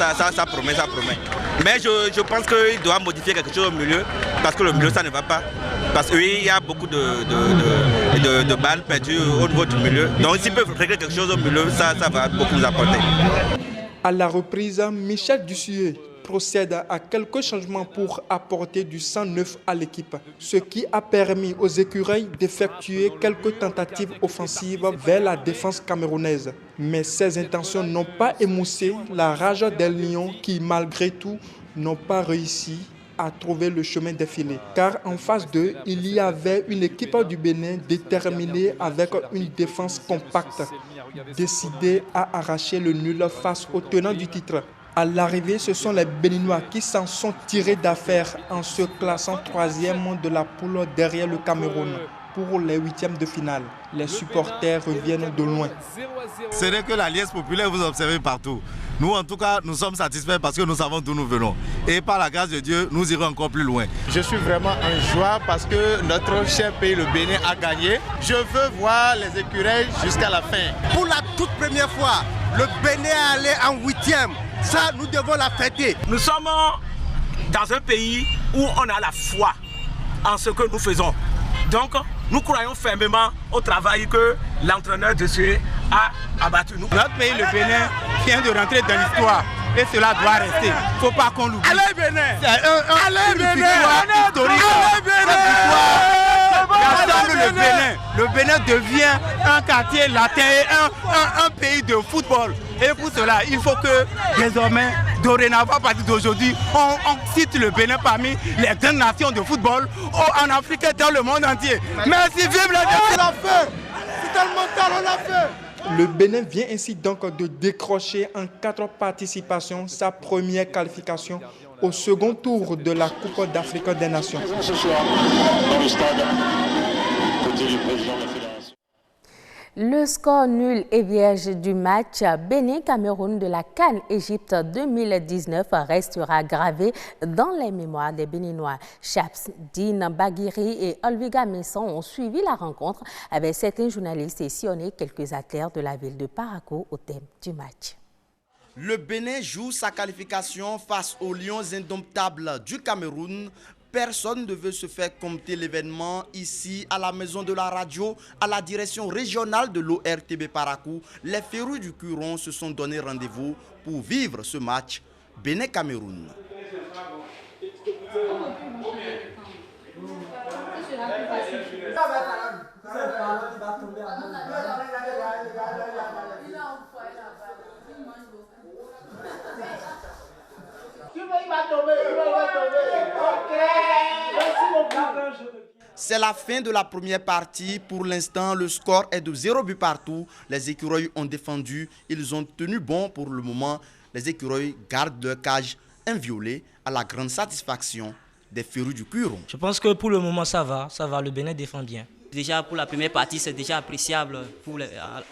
promet. Mais je pense qu'il doit modifier quelque chose au milieu, parce que le milieu, ça ne va pas. Parce qu'il y a beaucoup de balles perdues au niveau du milieu. Donc s'ils peuvent régler quelque chose au milieu, ça va beaucoup nous apporter. À la reprise, Michel Dussuet procède à quelques changements pour apporter du sang neuf à l'équipe, ce qui a permis aux écureuils d'effectuer quelques tentatives offensives vers la défense camerounaise. Mais ces intentions n'ont pas émoussé la rage des Lions qui, malgré tout, n'ont pas réussi à trouver le chemin défilé. Car en face d'eux, il y avait une équipe du Bénin déterminée avec une défense compacte, décidée à arracher le nul face aux tenants du titre. À l'arrivée, ce sont les Béninois qui s'en sont tirés d'affaire en se classant troisième de la poule derrière le Cameroun. pour les huitièmes de finale. Les supporters reviennent de loin. Ce n'est que l'Alliance populaire, vous observez partout. Nous, en tout cas, nous sommes satisfaits parce que nous savons d'où nous venons. Et par la grâce de Dieu, nous irons encore plus loin. Je suis vraiment en joie parce que notre cher pays, le Bénin, a gagné. Je veux voir les écureuils jusqu'à la fin. Pour la toute première fois, le Bénin est allé en huitième. Ça, nous devons la fêter. Nous sommes dans un pays où on a la foi en ce que nous faisons. Donc, nous croyons fermement au travail que l'entraîneur de ce a abattu. Notre pays, le Bénin, vient de rentrer dans l'histoire et cela doit rester. Il ne faut pas qu'on l'oublie. Allez Bénin! Allez Bénin! Allez Bénin! Le Bénin devient un quartier latin et un pays de football. Et pour cela, il faut que désormais, dorénavant, à partir d'aujourd'hui, on cite le Bénin parmi les grandes nations de football en Afrique et dans le monde entier. Merci, vive la on l'a fait! C'est tellement tard, on l'a fait! Le Bénin vient ainsi donc de décrocher en 4 participations sa première qualification au second tour de la Coupe d'Afrique des Nations. Ce soir, dans le stade, côté du président de la Fédération. Le score nul et vierge du match Bénin-Cameroun de la CAN Égypte 2019 restera gravé dans les mémoires des Béninois. Chaps, Dean Baguiri et Olviga Messon ont suivi la rencontre avec certains journalistes et sillonné quelques athlètes de la ville de Parakou au thème du match. Le Bénin joue sa qualification face aux Lions indomptables du Cameroun. Personne ne veut se faire compter l'événement ici à la maison de la radio, à la direction régionale de l'ORTB Parakou. Les férus du Curon se sont donné rendez-vous pour vivre ce match Bénin-Cameroun. C'est la fin de la première partie. Pour l'instant, le score est de 0 but partout. Les écureuils ont défendu. Ils ont tenu bon pour le moment. Les écureuils gardent leur cage inviolée à la grande satisfaction des férus du Curon. Je pense que pour le moment, ça va. Le Bénin défend bien. Déjà, pour la première partie, c'est déjà appréciable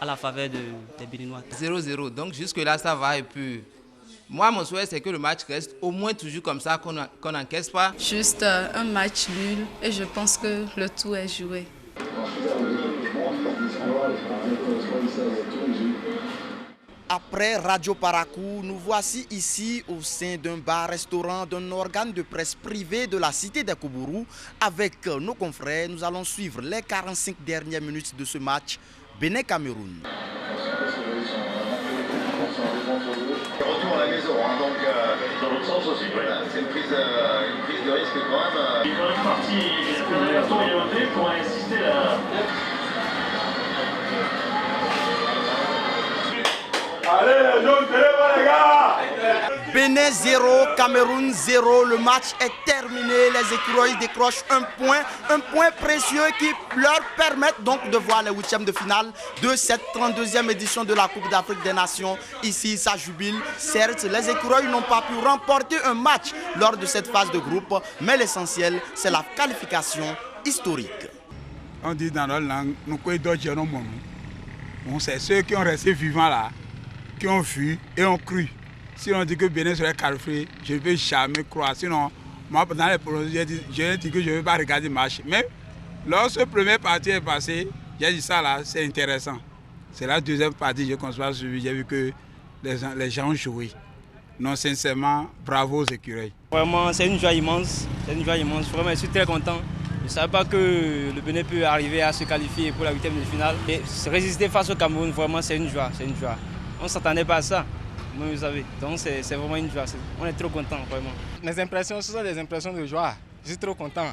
à la faveur des Béninois. 0-0, donc jusque-là, ça va. Et puis, moi, mon souhait, c'est que le match reste au moins toujours comme ça, qu'on n'encaisse pas. Juste un match nul et je pense que le tout est joué. Après Radio Parakou, nous voici ici au sein d'un bar-restaurant d'un organe de presse privé de la cité des Koubourou. Avec nos confrères, nous allons suivre les 45 dernières minutes de ce match Bénin-Cameroun. Retour à la maison, hein, donc dans l'autre sens aussi. Voilà, c'est une prise de risque quand même. Il est quand même parti pour insister là. Allez les jaunes, les gars! Bénin 0, Cameroun 0. Le match est terminé. Les écureuils décrochent un point précieux qui leur permet donc de voir les huitièmes de finale de cette 32e édition de la Coupe d'Afrique des Nations. Ici, ça jubile. Certes, les écureuils n'ont pas pu remporter un match lors de cette phase de groupe, mais l'essentiel, c'est la qualification historique. On dit dans notre langue, nous connaissons c'est ceux qui ont resté vivants là, qui ont vu et ont cru. Si on dit que Bénin serait qualifié, je ne peux jamais croire. Sinon, moi, dans les pronostics, j'ai dit que je ne vais pas regarder le match. Mais lorsque la première partie est passée, j'ai dit ça là, c'est intéressant. C'est la deuxième partie, je conçois suivi, j'ai vu que les gens ont joué. Non, sincèrement, bravo aux écureuils. Vraiment, c'est une joie immense. C'est une joie immense. Vraiment, je suis très content. Je ne savais pas que le Bénin peut arriver à se qualifier pour la 8e de finale. Et résister face au Cameroun, vraiment, c'est une joie. C'est une joie. On ne s'attendait pas à ça. Vous savez, donc c'est vraiment une joie. On est trop contents, vraiment. Mes impressions, ce sont des impressions de joie. Je suis trop content.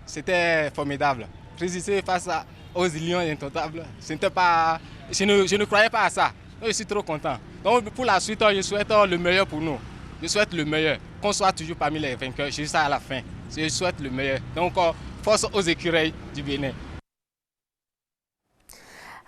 C'était formidable. Résister face aux Lions indomptables, je ne croyais pas à ça. Donc, je suis trop content. Donc pour la suite, je souhaite le meilleur pour nous. Je souhaite le meilleur. Qu'on soit toujours parmi les vainqueurs, juste à la fin. Je souhaite le meilleur. Donc force aux écureuils du Bénin.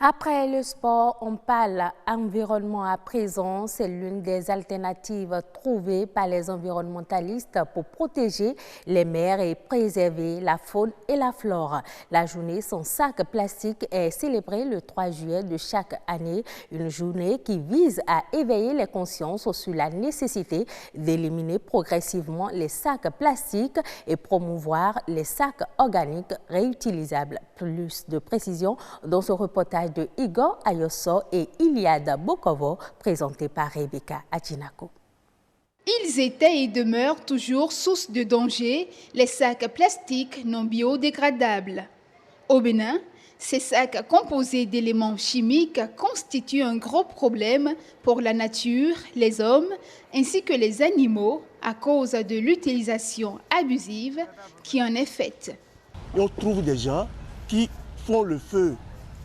Après le sport, on parle environnement à présent. C'est l'une des alternatives trouvées par les environnementalistes pour protéger les mers et préserver la faune et la flore. La journée sans sac plastique est célébrée le 3 juillet de chaque année. Une journée qui vise à éveiller les consciences sur la nécessité d'éliminer progressivement les sacs plastiques et promouvoir les sacs organiques réutilisables. Plus de précisions dans ce reportage de Igor Ayosso et Iliada Bokovo, présenté par Rebecca Adjinako. Ils étaient et demeurent toujours source de danger, les sacs plastiques non biodégradables. Au Bénin, ces sacs composés d'éléments chimiques constituent un gros problème pour la nature, les hommes ainsi que les animaux à cause de l'utilisation abusive qui en est faite. On trouve des gens qui font le feu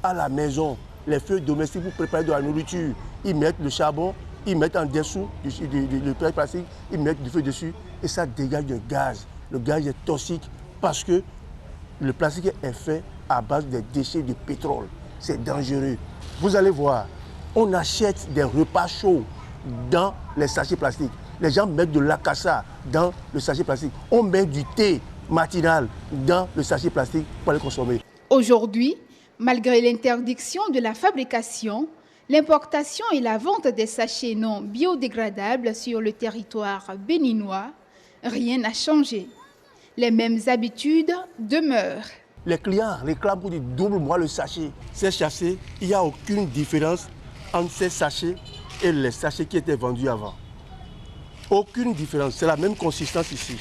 à la maison, les feux domestiques pour préparer de la nourriture. Ils mettent le charbon, ils mettent en dessous le plastique, ils mettent du feu dessus et ça dégage du gaz. Le gaz est toxique parce que le plastique est fait à base des déchets de pétrole. C'est dangereux. Vous allez voir, on achète des repas chauds dans les sachets plastiques. Les gens mettent de l'acassa dans le sachet plastique. On met du thé matinal dans le sachet plastique pour le consommer. Aujourd'hui, malgré l'interdiction de la fabrication, l'importation et la vente des sachets non biodégradables sur le territoire béninois, rien n'a changé. Les mêmes habitudes demeurent. Les clients réclament pour dire double-moi le sachet. Ces sachets, il n'y a aucune différence entre ces sachets et les sachets qui étaient vendus avant. Aucune différence, c'est la même consistance ici.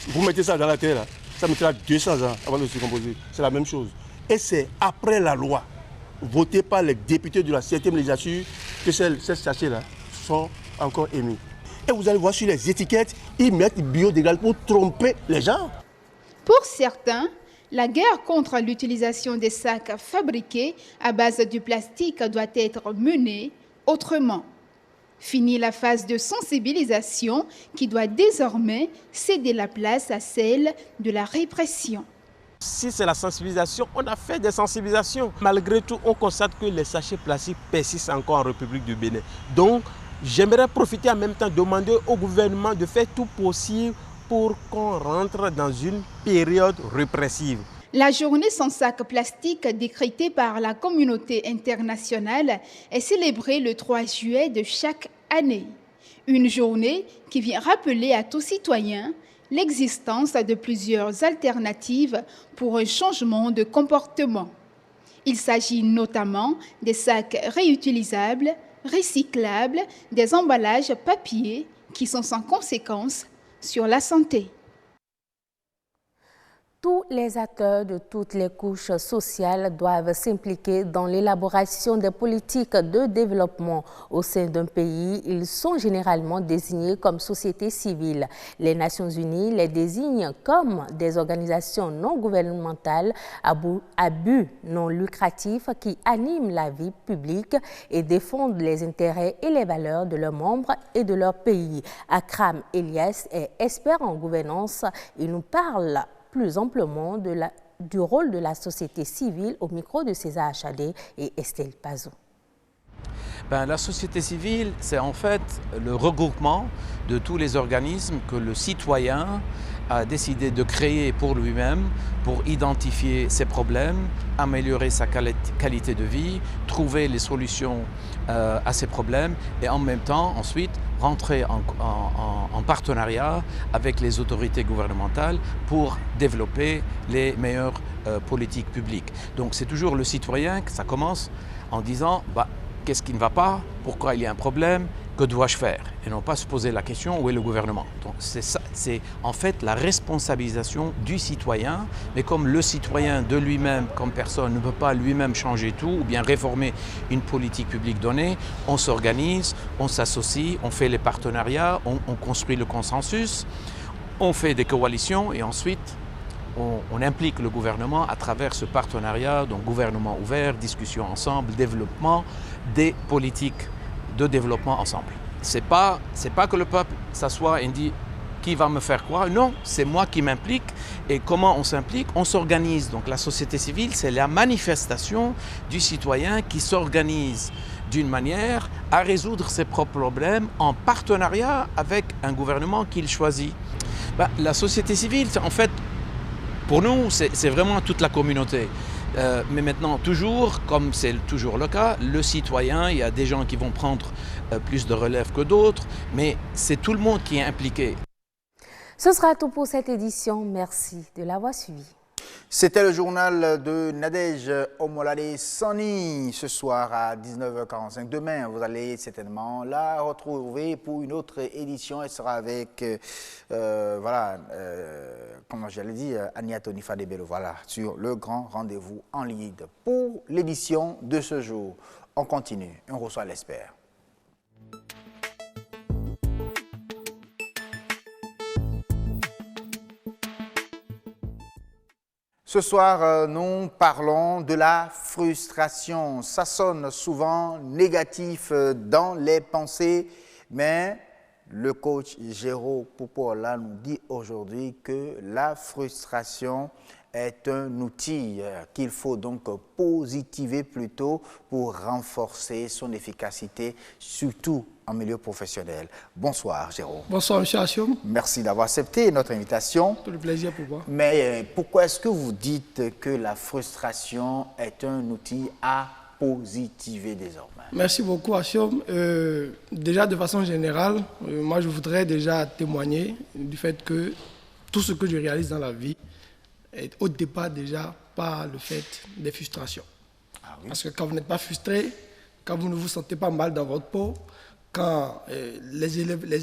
Vous mettez ça dans la terre, ça mettra 200 ans avant de se composer. C'est la même chose. Et c'est après la loi, votée par les députés de la 7e législature, que ces sachets-là sont encore émis. Et vous allez voir sur les étiquettes, ils mettent biodégradable pour tromper les gens. Pour certains, la guerre contre l'utilisation des sacs fabriqués à base du plastique doit être menée autrement. Fini la phase de sensibilisation qui doit désormais céder la place à celle de la répression. Si c'est la sensibilisation, on a fait des sensibilisations. Malgré tout, on constate que les sachets plastiques persistent encore en République du Bénin. Donc, j'aimerais profiter en même temps de demander au gouvernement de faire tout possible pour qu'on rentre dans une période répressive. La journée sans sac plastique décrétée par la communauté internationale est célébrée le 3 juillet de chaque année. Une journée qui vient rappeler à tout citoyen l'existence de plusieurs alternatives pour un changement de comportement. Il s'agit notamment des sacs réutilisables, recyclables, des emballages papier qui sont sans conséquence sur la santé. Tous les acteurs de toutes les couches sociales doivent s'impliquer dans l'élaboration des politiques de développement au sein d'un pays. Ils sont généralement désignés comme société civile. Les Nations Unies les désignent comme des organisations non gouvernementales à but non lucratif qui animent la vie publique et défendent les intérêts et les valeurs de leurs membres et de leur pays. Akram Elias est expert en gouvernance. Il nous parle plus amplement du rôle de la société civile au micro de César Achadé et Estelle Pazou. La société civile, c'est en fait le regroupement de tous les organismes que le citoyen a décidé de créer pour lui-même, pour identifier ses problèmes, améliorer sa qualité de vie, trouver les solutions à ses problèmes et en même temps ensuite rentrer en partenariat avec les autorités gouvernementales pour développer les meilleures politiques publiques. Donc c'est toujours le citoyen que ça commence en disant qu'est-ce qui ne va pas, pourquoi il y a un problème, que dois-je faire? Et non pas se poser la question où est le gouvernement. Donc c'est en fait la responsabilisation du citoyen, mais comme le citoyen de lui-même, comme personne, ne peut pas lui-même changer tout ou bien réformer une politique publique donnée, on s'organise, on s'associe, on fait les partenariats, on construit le consensus, on fait des coalitions et ensuite on implique le gouvernement à travers ce partenariat, donc gouvernement ouvert, discussion ensemble, développement des politiques de développement ensemble. C'est pas que le peuple s'assoit et dit qui va me faire croire. Non, c'est moi qui m'implique. Et comment on s'implique? On s'organise. Donc la société civile, c'est la manifestation du citoyen qui s'organise d'une manière à résoudre ses propres problèmes en partenariat avec un gouvernement qu'il choisit. La société civile, en fait, pour nous, c'est vraiment toute la communauté. Mais maintenant, toujours, comme c'est toujours le cas, le citoyen, il y a des gens qui vont prendre plus de relève que d'autres, mais c'est tout le monde qui est impliqué. Ce sera tout pour cette édition. Merci de l'avoir suivi. C'était le journal de Nadège Omolade Sani ce soir à 19h45. Demain, vous allez certainement la retrouver pour une autre édition. Elle sera avec, comment j'allais dire, Ania Tonifa Debelo, voilà, sur le grand rendez-vous en ligne. Pour l'édition de ce jour, on continue, on reçoit l'espère. Ce soir, nous parlons de la frustration. Ça sonne souvent négatif dans les pensées, mais le coach Géraud Poupola nous dit aujourd'hui que la frustration est un outil qu'il faut donc positiver plutôt pour renforcer son efficacité, surtout en milieu professionnel. Bonsoir, Géraud. Bonsoir, M. Assioum. Merci d'avoir accepté notre invitation. Tout le plaisir pour moi. Mais pourquoi est-ce que vous dites que la frustration est un outil à positiver désormais? Merci beaucoup, Assioum. Déjà, de façon générale, moi, je voudrais déjà témoigner du fait que tout ce que je réalise dans la vie est au départ déjà par le fait des frustrations. Ah oui. Parce que quand vous n'êtes pas frustré, quand vous ne vous sentez pas mal dans votre peau, quand les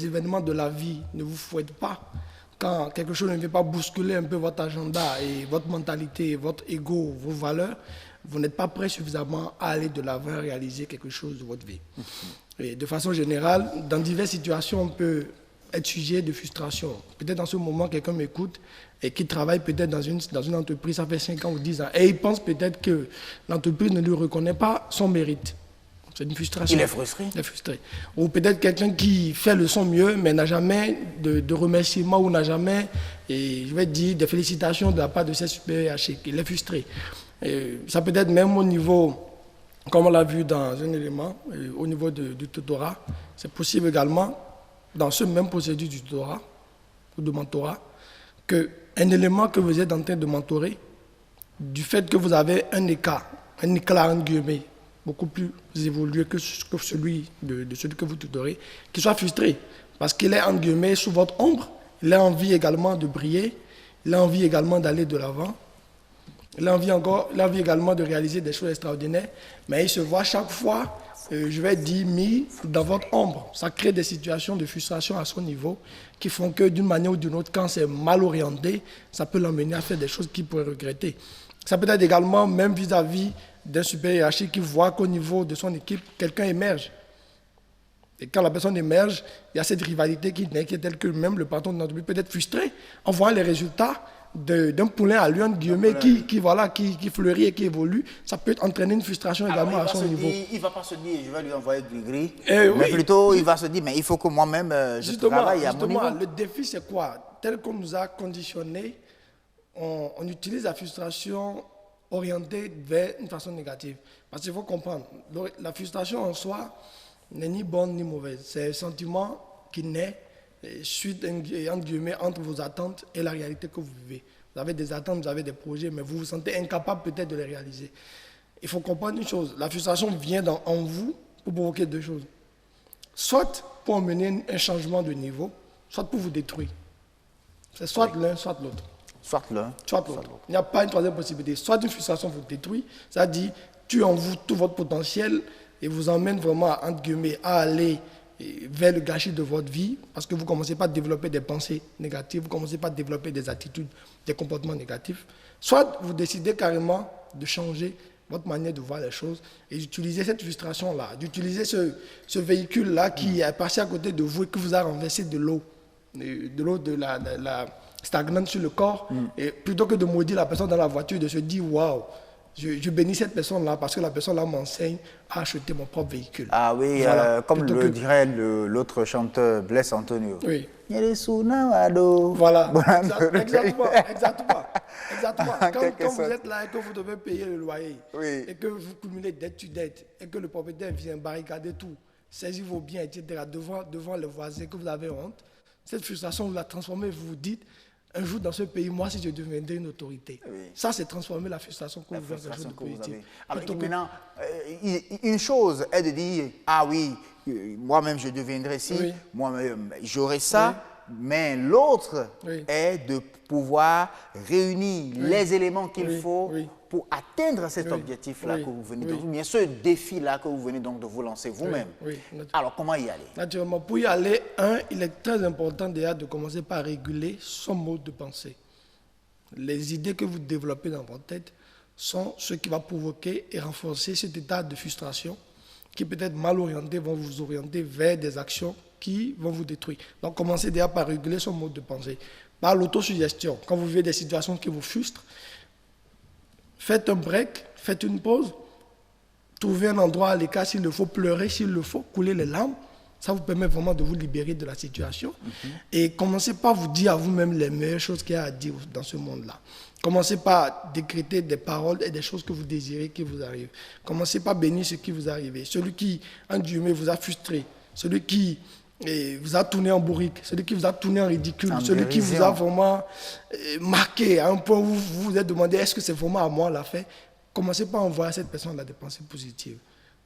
événements de la vie ne vous fouettent pas, quand quelque chose ne vient pas bousculer un peu votre agenda et votre mentalité, votre ego, vos valeurs, vous n'êtes pas prêt suffisamment à aller de l'avant et réaliser quelque chose de votre vie. Et de façon générale, dans diverses situations, on peut être sujet de frustration. Peut-être dans ce moment, quelqu'un m'écoute et qui travaille peut-être dans une entreprise, ça fait 5 ans ou 10 ans, et il pense peut-être que l'entreprise ne lui reconnaît pas son mérite. C'est une frustration. Il est frustré. Il est frustré. Ou peut-être quelqu'un qui fait le son mieux, mais n'a jamais de remerciements ou n'a jamais, je vais dire, des félicitations de la part de ses supérieurs hiérarchiques. Il est frustré. Et ça peut être même au niveau, comme on l'a vu dans un élément, au niveau du tutorat. C'est possible également, dans ce même procédure du tutorat ou de mentorat, qu'un élément que vous êtes en train de mentorer, du fait que vous avez un éclat en guillemets, beaucoup plus évolué que celui de celui que vous tutorez, qu'il soit frustré, parce qu'il est en guillemets sous votre ombre, il a envie également de briller, il a envie également d'aller de l'avant, il a envie également de réaliser des choses extraordinaires, mais il se voit chaque fois, je vais dire, mis dans votre ombre. Ça crée des situations de frustration à son niveau qui font que d'une manière ou d'une autre, quand c'est mal orienté, ça peut l'emmener à faire des choses qu'il pourrait regretter. Ça peut être également même vis-à-vis d'un supérieur hiérarchique qui voit qu'au niveau de son équipe, quelqu'un émerge. Et quand la personne émerge, il y a cette rivalité qui naît, qui est telle que même le patron de l'entreprise peut être frustré en voyant les résultats d'un poulain à lui, entre guillemets, qui fleurit et qui évolue. Ça peut entraîner une frustration également à son niveau. Il ne va pas se dire, je vais lui envoyer du gris, mais plutôt il va se dire, mais il faut que moi-même, je travaille à mon niveau. Le défi, c'est quoi? Tel qu'on nous a conditionnés, on utilise la frustration orientée vers une façon négative. Parce qu'il faut comprendre, la frustration en soi n'est ni bonne ni mauvaise. C'est un sentiment qui naît suite, entre guillemets, entre vos attentes et la réalité que vous vivez. Vous avez des attentes, vous avez des projets, mais vous vous sentez incapable peut-être de les réaliser. Il faut comprendre une chose, la frustration vient en vous pour provoquer deux choses. Soit pour emmener un changement de niveau, soit pour vous détruire. C'est soit l'un, soit l'autre. Soit l'un, soit l'autre. Il n'y a pas une troisième possibilité. Soit une frustration vous détruit, c'est-à-dire tue en vous tout votre potentiel et vous emmène vraiment, entre guillemets, à aller vers le gâchis de votre vie, parce que vous commencez pas à développer des pensées négatives, vous commencez pas à développer des attitudes, des comportements négatifs. Soit vous décidez carrément de changer votre manière de voir les choses et d'utiliser cette frustration-là, d'utiliser ce véhicule-là qui est passé à côté de vous et qui vous a renversé de l'eau de la stagnante sur le corps, et plutôt que de maudire la personne dans la voiture, de se dire waouh, Je bénis cette personne-là parce que la personne-là m'enseigne à acheter mon propre véhicule. Ah oui, voilà. Comme le dirait l'autre chanteur Blaise Antonio. Oui. Voilà. Exactement. Quand vous êtes là et que vous devez payer le loyer, et que vous cumulez dette sur dette, et que le propriétaire vient barricader tout, saisir vos biens, etc., devant les voisins, que vous avez honte, cette frustration, vous la transformez, vous vous dites, un jour dans ce pays, moi, si je deviendrais une autorité. Ça, c'est transformer la frustration que vous faites en quelque chose de positif. Alors maintenant, une chose est de dire, ah oui, moi-même je deviendrai ci, moi-même j'aurai ça, mais l'autre est de pouvoir réunir les éléments qu'il faut pour atteindre cet objectif-là que vous venez de vous, bien ce défi-là que vous venez donc de vous lancer vous-même. Alors, comment y aller? Naturellement, pour y aller, il est très important déjà de commencer par réguler son mode de pensée. Les idées que vous développez dans votre tête sont ce qui va provoquer et renforcer cet état de frustration qui peut-être mal orienté vont vous orienter vers des actions qui vont vous détruire. Donc, commencez déjà par réguler son mode de pensée. Par l'autosuggestion, quand vous vivez des situations qui vous frustrent, faites un break, faites une pause, trouvez un endroit à l'écart s'il le faut, pleurer s'il le faut, couler les larmes. Ça vous permet vraiment de vous libérer de la situation. Et commencez pas à vous dire à vous-même les meilleures choses qu'il y a à dire dans ce monde-là. Commencez par décréter des paroles et des choses que vous désirez qui vous arrivent. Commencez par bénir ce qui vous arrive. Celui qui, en Dieu, vous a frustré, celui qui vous a tourné en bourrique, celui qui vous a tourné en ridicule, celui qui vous a vraiment marqué à un point où vous vous êtes demandé est-ce que c'est vraiment à moi l'a fait. Commencez par envoyer à cette personne des pensées positives.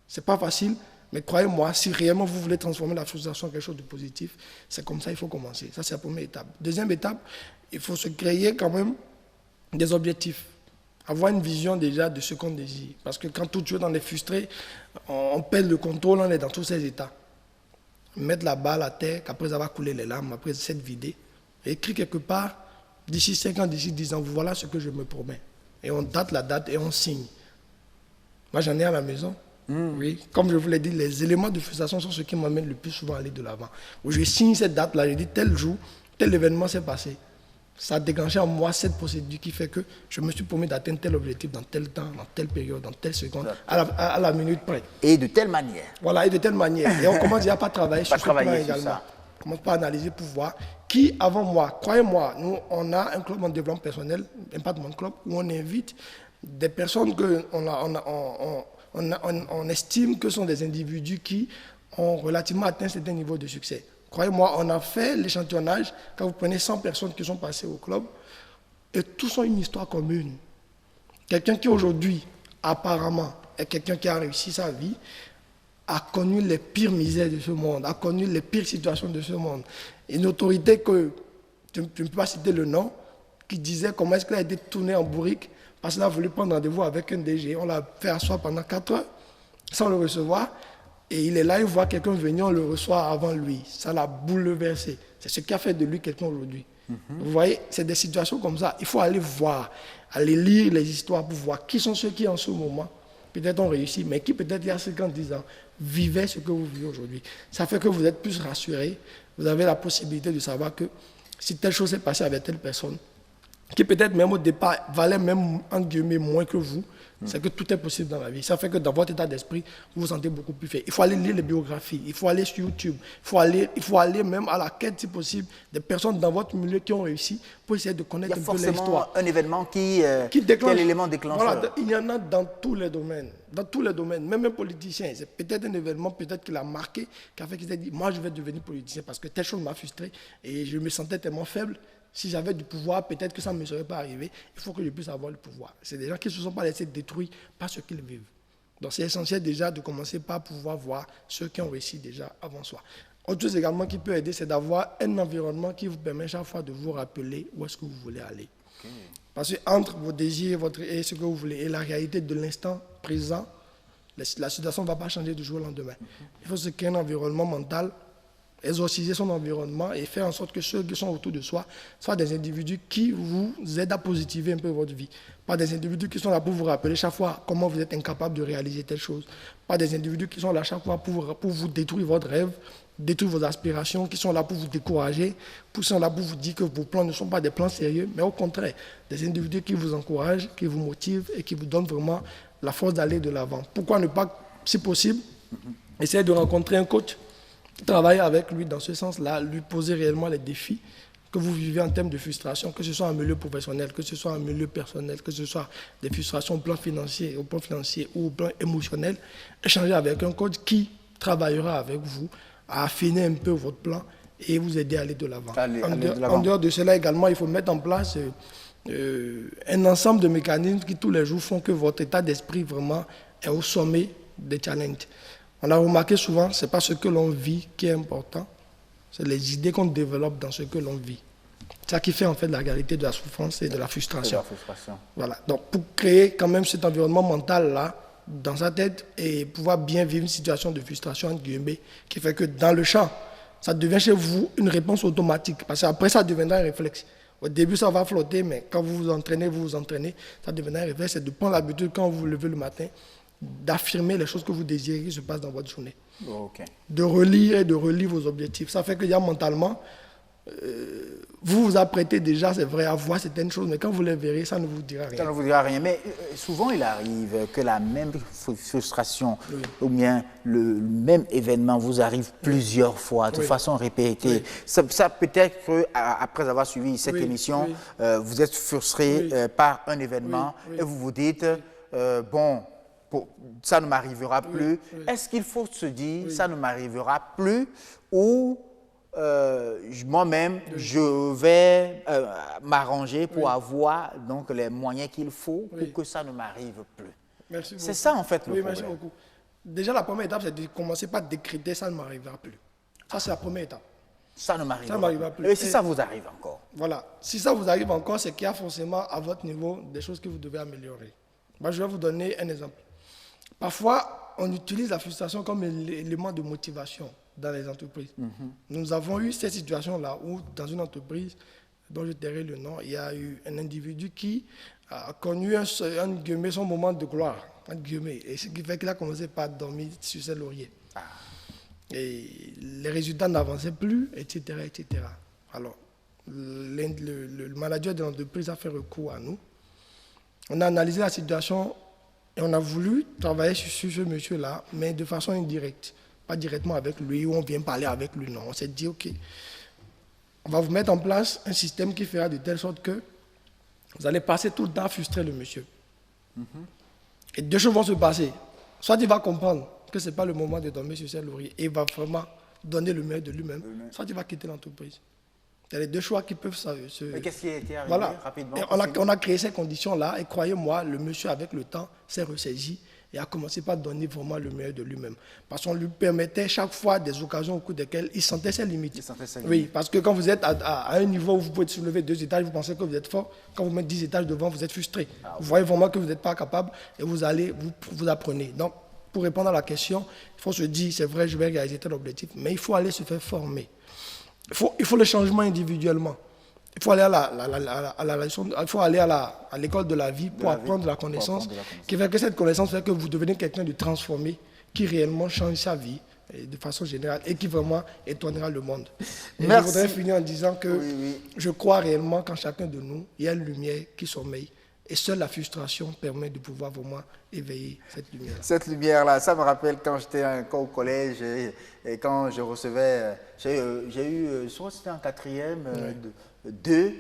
C'est pas facile, mais croyez-moi, si réellement vous voulez transformer la frustration en quelque chose de positif, c'est comme ça qu'il faut commencer. Ça, c'est la première étape. Deuxième étape, il faut se créer quand même des objectifs. Avoir une vision déjà de ce qu'on désire. Parce que quand tout de suite on est frustré, on perd le contrôle, on est dans tous ces états. Mettre la balle à terre, qu'après avoir coulé les larmes, après s'être vidé, et écrit quelque part, d'ici 5 ans, d'ici 10 ans, voilà ce que je me promets. Et on date la date et on signe. Moi, j'en ai à la maison. Oui. Comme je vous l'ai dit, les éléments de frustration sont ceux qui m'amènent le plus souvent à aller de l'avant. Où je signe cette date-là, je dis tel jour, tel événement s'est passé. Ça a déclenché en moi cette procédure qui fait que je me suis promis d'atteindre tel objectif dans tel temps, dans telle période, dans telle seconde, à la minute près. Et de telle manière. Voilà, et de telle manière. Et on commence déjà par travailler sur ce plan également. On commence par analyser pour voir qui, avant moi, croyez-moi, nous, on a un club en développement personnel, Impact Monde Club, où on invite des personnes qu'on estime que sont des individus qui ont relativement atteint un certain niveau de succès. Croyez-moi, on a fait l'échantillonnage, quand vous prenez 100 personnes qui sont passées au club, et tous ont une histoire commune. Quelqu'un qui aujourd'hui, apparemment, est quelqu'un qui a réussi sa vie, a connu les pires misères de ce monde, a connu les pires situations de ce monde. Une autorité que, je ne peux pas citer le nom, qui disait comment est-ce qu'elle a été tournée en bourrique, parce qu'elle a voulu prendre rendez-vous avec un DG. On l'a fait asseoir pendant 4 heures, sans le recevoir. Et il est là, il voit quelqu'un venir, on le reçoit avant lui. Ça l'a bouleversé. C'est ce qui a fait de lui quelqu'un aujourd'hui. Vous voyez, c'est des situations comme ça. Il faut aller voir, aller lire les histoires pour voir qui sont ceux qui en ce moment, peut-être ont réussi, mais qui peut-être il y a 5 ans, 10 ans, vivaient ce que vous vivez aujourd'hui. Ça fait que vous êtes plus rassurés. Vous avez la possibilité de savoir que si telle chose s'est passée avec telle personne, qui peut-être même au départ valait même, entre guillemets, moins que vous, c'est que tout est possible dans la vie. Ça fait que dans votre état d'esprit, vous vous sentez beaucoup plus fait. Il faut aller lire les biographies, il faut aller sur YouTube, il faut aller même à la quête, si possible, des personnes dans votre milieu qui ont réussi pour essayer de connaître un peu l'histoire. Il y a forcément un événement qui déclenche. Quel élément déclencheur? Voilà, il y en a dans tous les domaines. Dans tous les domaines, même un politicien, c'est peut-être un événement peut-être qu'il a marqué, qui a fait qu'il s'est dit, moi je vais devenir politicien parce que telle chose m'a frustré et je me sentais tellement faible. Si j'avais du pouvoir, peut-être que ça ne me serait pas arrivé. Il faut que je puisse avoir le pouvoir. C'est des gens qui ne se sont pas laissés détruire par ce qu'ils vivent. Donc c'est essentiel déjà de commencer par pouvoir voir ceux qui ont réussi déjà avant soi. Autre chose également qui peut aider, c'est d'avoir un environnement qui vous permet chaque fois de vous rappeler où est-ce que vous voulez aller. Parce que entre vos désirs et ce que vous voulez et la réalité de l'instant présent, la situation ne va pas changer du jour au lendemain. Il faut se créer un environnement mental exorciser son environnement et faire en sorte que ceux qui sont autour de soi soient des individus qui vous aident à positiver un peu votre vie. Pas des individus qui sont là pour vous rappeler chaque fois comment vous êtes incapable de réaliser telle chose. Pas des individus qui sont là chaque fois pour vous détruire votre rêve, détruire vos aspirations, qui sont là pour vous décourager, qui sont là pour vous dire que vos plans ne sont pas des plans sérieux, mais au contraire, des individus qui vous encouragent, qui vous motivent et qui vous donnent vraiment la force d'aller de l'avant. Pourquoi ne pas, si possible, essayer de rencontrer un coach, travailler avec lui dans ce sens-là, lui poser réellement les défis que vous vivez en termes de frustration, que ce soit en milieu professionnel, que ce soit en milieu personnel, que ce soit des frustrations au plan financier ou au plan émotionnel, échanger avec un coach qui travaillera avec vous à affiner un peu votre plan et vous aider à aller de l'avant. En dehors de cela également, il faut mettre en place un ensemble de mécanismes qui tous les jours font que votre état d'esprit vraiment est au sommet des challenges. On a remarqué souvent, ce n'est pas ce que l'on vit qui est important, c'est les idées qu'on développe dans ce que l'on vit. C'est ça qui fait en fait la réalité de la souffrance et de la frustration. Voilà. Donc pour créer quand même cet environnement mental-là dans sa tête et pouvoir bien vivre une situation de frustration, entre guillemets, qui fait que dans le champ, ça devient chez vous une réponse automatique. Parce qu'après, ça deviendra un réflexe. Au début, ça va flotter, mais quand vous vous entraînez, ça deviendra un réflexe. C'est de prendre l'habitude, quand vous vous levez le matin, d'affirmer les choses que vous désirez qui se passent dans votre journée. De relire et de relire vos objectifs. Ça fait que mentalement, vous vous apprêtez déjà, c'est vrai, à voir certaines choses, mais quand vous les verrez, ça ne vous dira rien. Ça ne vous dira rien. Mais souvent, il arrive que la même frustration ou bien le même événement vous arrive plusieurs fois, de façon répétée. Ça peut-être qu'après avoir suivi cette émission, vous êtes frustré par un événement et vous vous dites, bon, ça ne m'arrivera plus. Est-ce qu'il faut se dire, ça ne m'arrivera plus, ou moi-même, je vais m'arranger pour avoir donc, les moyens qu'il faut pour que ça ne m'arrive plus. C'est ça, en fait, le problème. Merci beaucoup. Déjà, la première étape, c'est de commencer par décréter « ça ne m'arrivera plus ». Ça, c'est la première étape. Ça ne m'arrivera plus. Et si ça vous arrive encore? Voilà. Si ça vous arrive encore, c'est qu'il y a forcément, à votre niveau, des choses que vous devez améliorer. Moi, je vais vous donner un exemple. Parfois, on utilise la frustration comme élément de motivation dans les entreprises. Nous avons eu cette situation-là où, dans une entreprise dont je tairai le nom, il y a eu un individu qui a connu son moment de gloire, et ce qui fait qu'il a commencé par dormir sur ses lauriers. Et les résultats n'avançaient plus, etc., etc. Alors, le manager de l'entreprise a fait recours à nous. On a analysé la situation et on a voulu travailler sur ce monsieur-là, mais de façon indirecte. Pas directement avec lui, où on vient parler avec lui. Non, on s'est dit, OK, on va vous mettre en place un système qui fera de telle sorte que vous allez passer tout le temps à frustrer le monsieur. Et deux choses vont se passer. Soit il va comprendre que ce n'est pas le moment de dormir sur ses lauriers et il va vraiment donner le meilleur de lui-même, soit il va quitter l'entreprise. Il y a les deux choix qui peuvent se... Mais qu'est-ce qui a été arrivé rapidement? On a créé ces conditions-là et croyez-moi, le monsieur, avec le temps, s'est ressaisi et a commencé par donner vraiment le meilleur de lui-même. Parce qu'on lui permettait chaque fois des occasions au cours desquelles il sentait ses limites. Oui, parce que quand vous êtes à un niveau où vous pouvez soulever 2 étages, vous pensez que vous êtes fort. Quand vous mettez 10 étages devant, vous êtes frustré. Vous voyez vraiment que vous n'êtes pas capable et vous apprenez. Donc, pour répondre à la question, il faut se dire, c'est vrai, je vais réaliser tel objectif, mais il faut aller se faire former. Il faut le changement individuellement. Il faut aller à l'école de la vie pour apprendre la connaissance, qui fait que cette connaissance fait que vous devenez quelqu'un de transformé, qui réellement change sa vie de façon générale et qui vraiment étonnera le monde. Et je voudrais finir en disant que je crois réellement qu'en chacun de nous, il y a une lumière qui sommeille. Et seule la frustration permet de pouvoir vraiment éveiller cette lumière. Cette lumière-là, ça me rappelle quand j'étais encore au collège et quand je recevais, j'ai eu, je crois que c'était en 4e, 2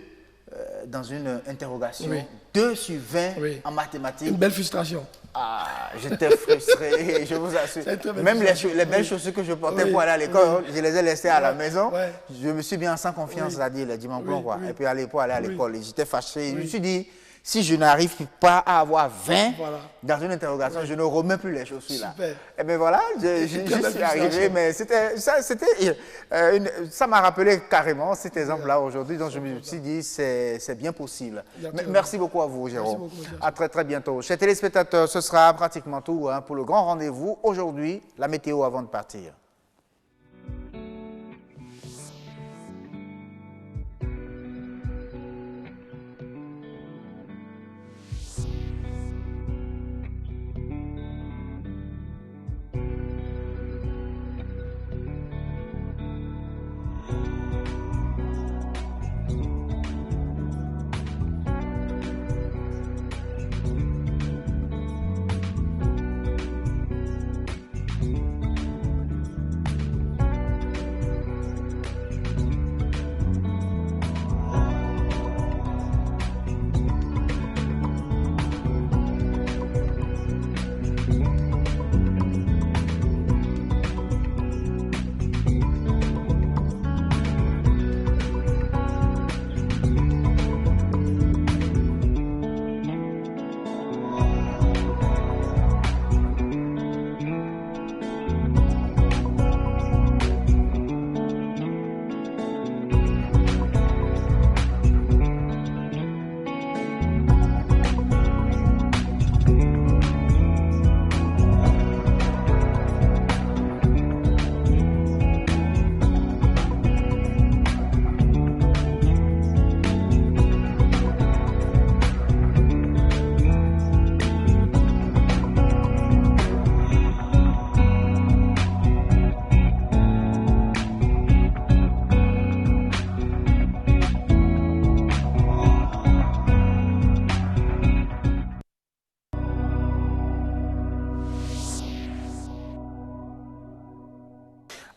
dans une interrogation, 2 sur 20 en mathématiques. Une belle frustration. Ah, j'étais frustré, je vous assure. Même les belles chaussures que je portais pour aller à l'école, je les ai laissées à la maison. Je me suis bien sans confiance, c'est-à-dire les dimanches blancs, quoi. Et puis pour aller à l'école, j'étais fâché. Je me suis dit, si je n'arrive pas à avoir 20 dans une interrogation, je ne remets plus les chaussures là. Et bien voilà, je suis arrivé, mais ça m'a rappelé carrément cet exemple-là aujourd'hui, donc je me suis dit c'est bien possible. Merci beaucoup à vous, Jérôme. À très très bientôt. Chers téléspectateurs, ce sera pratiquement tout pour le grand rendez-vous. Aujourd'hui, la météo avant de partir.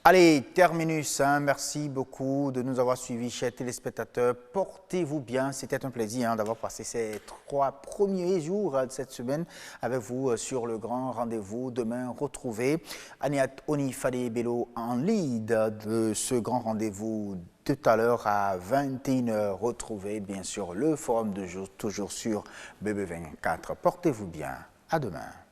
Allez, terminus, hein. Merci beaucoup de nous avoir suivis, chers téléspectateurs. Portez-vous bien, c'était un plaisir d'avoir passé ces 3 premiers jours de cette semaine avec vous sur le grand rendez-vous. Demain, retrouvez Aniat Onifade Bello en lead de ce grand rendez-vous. Tout à l'heure à 21h, retrouvez bien sûr le forum de jour, toujours sur BB24. Portez-vous bien, à demain.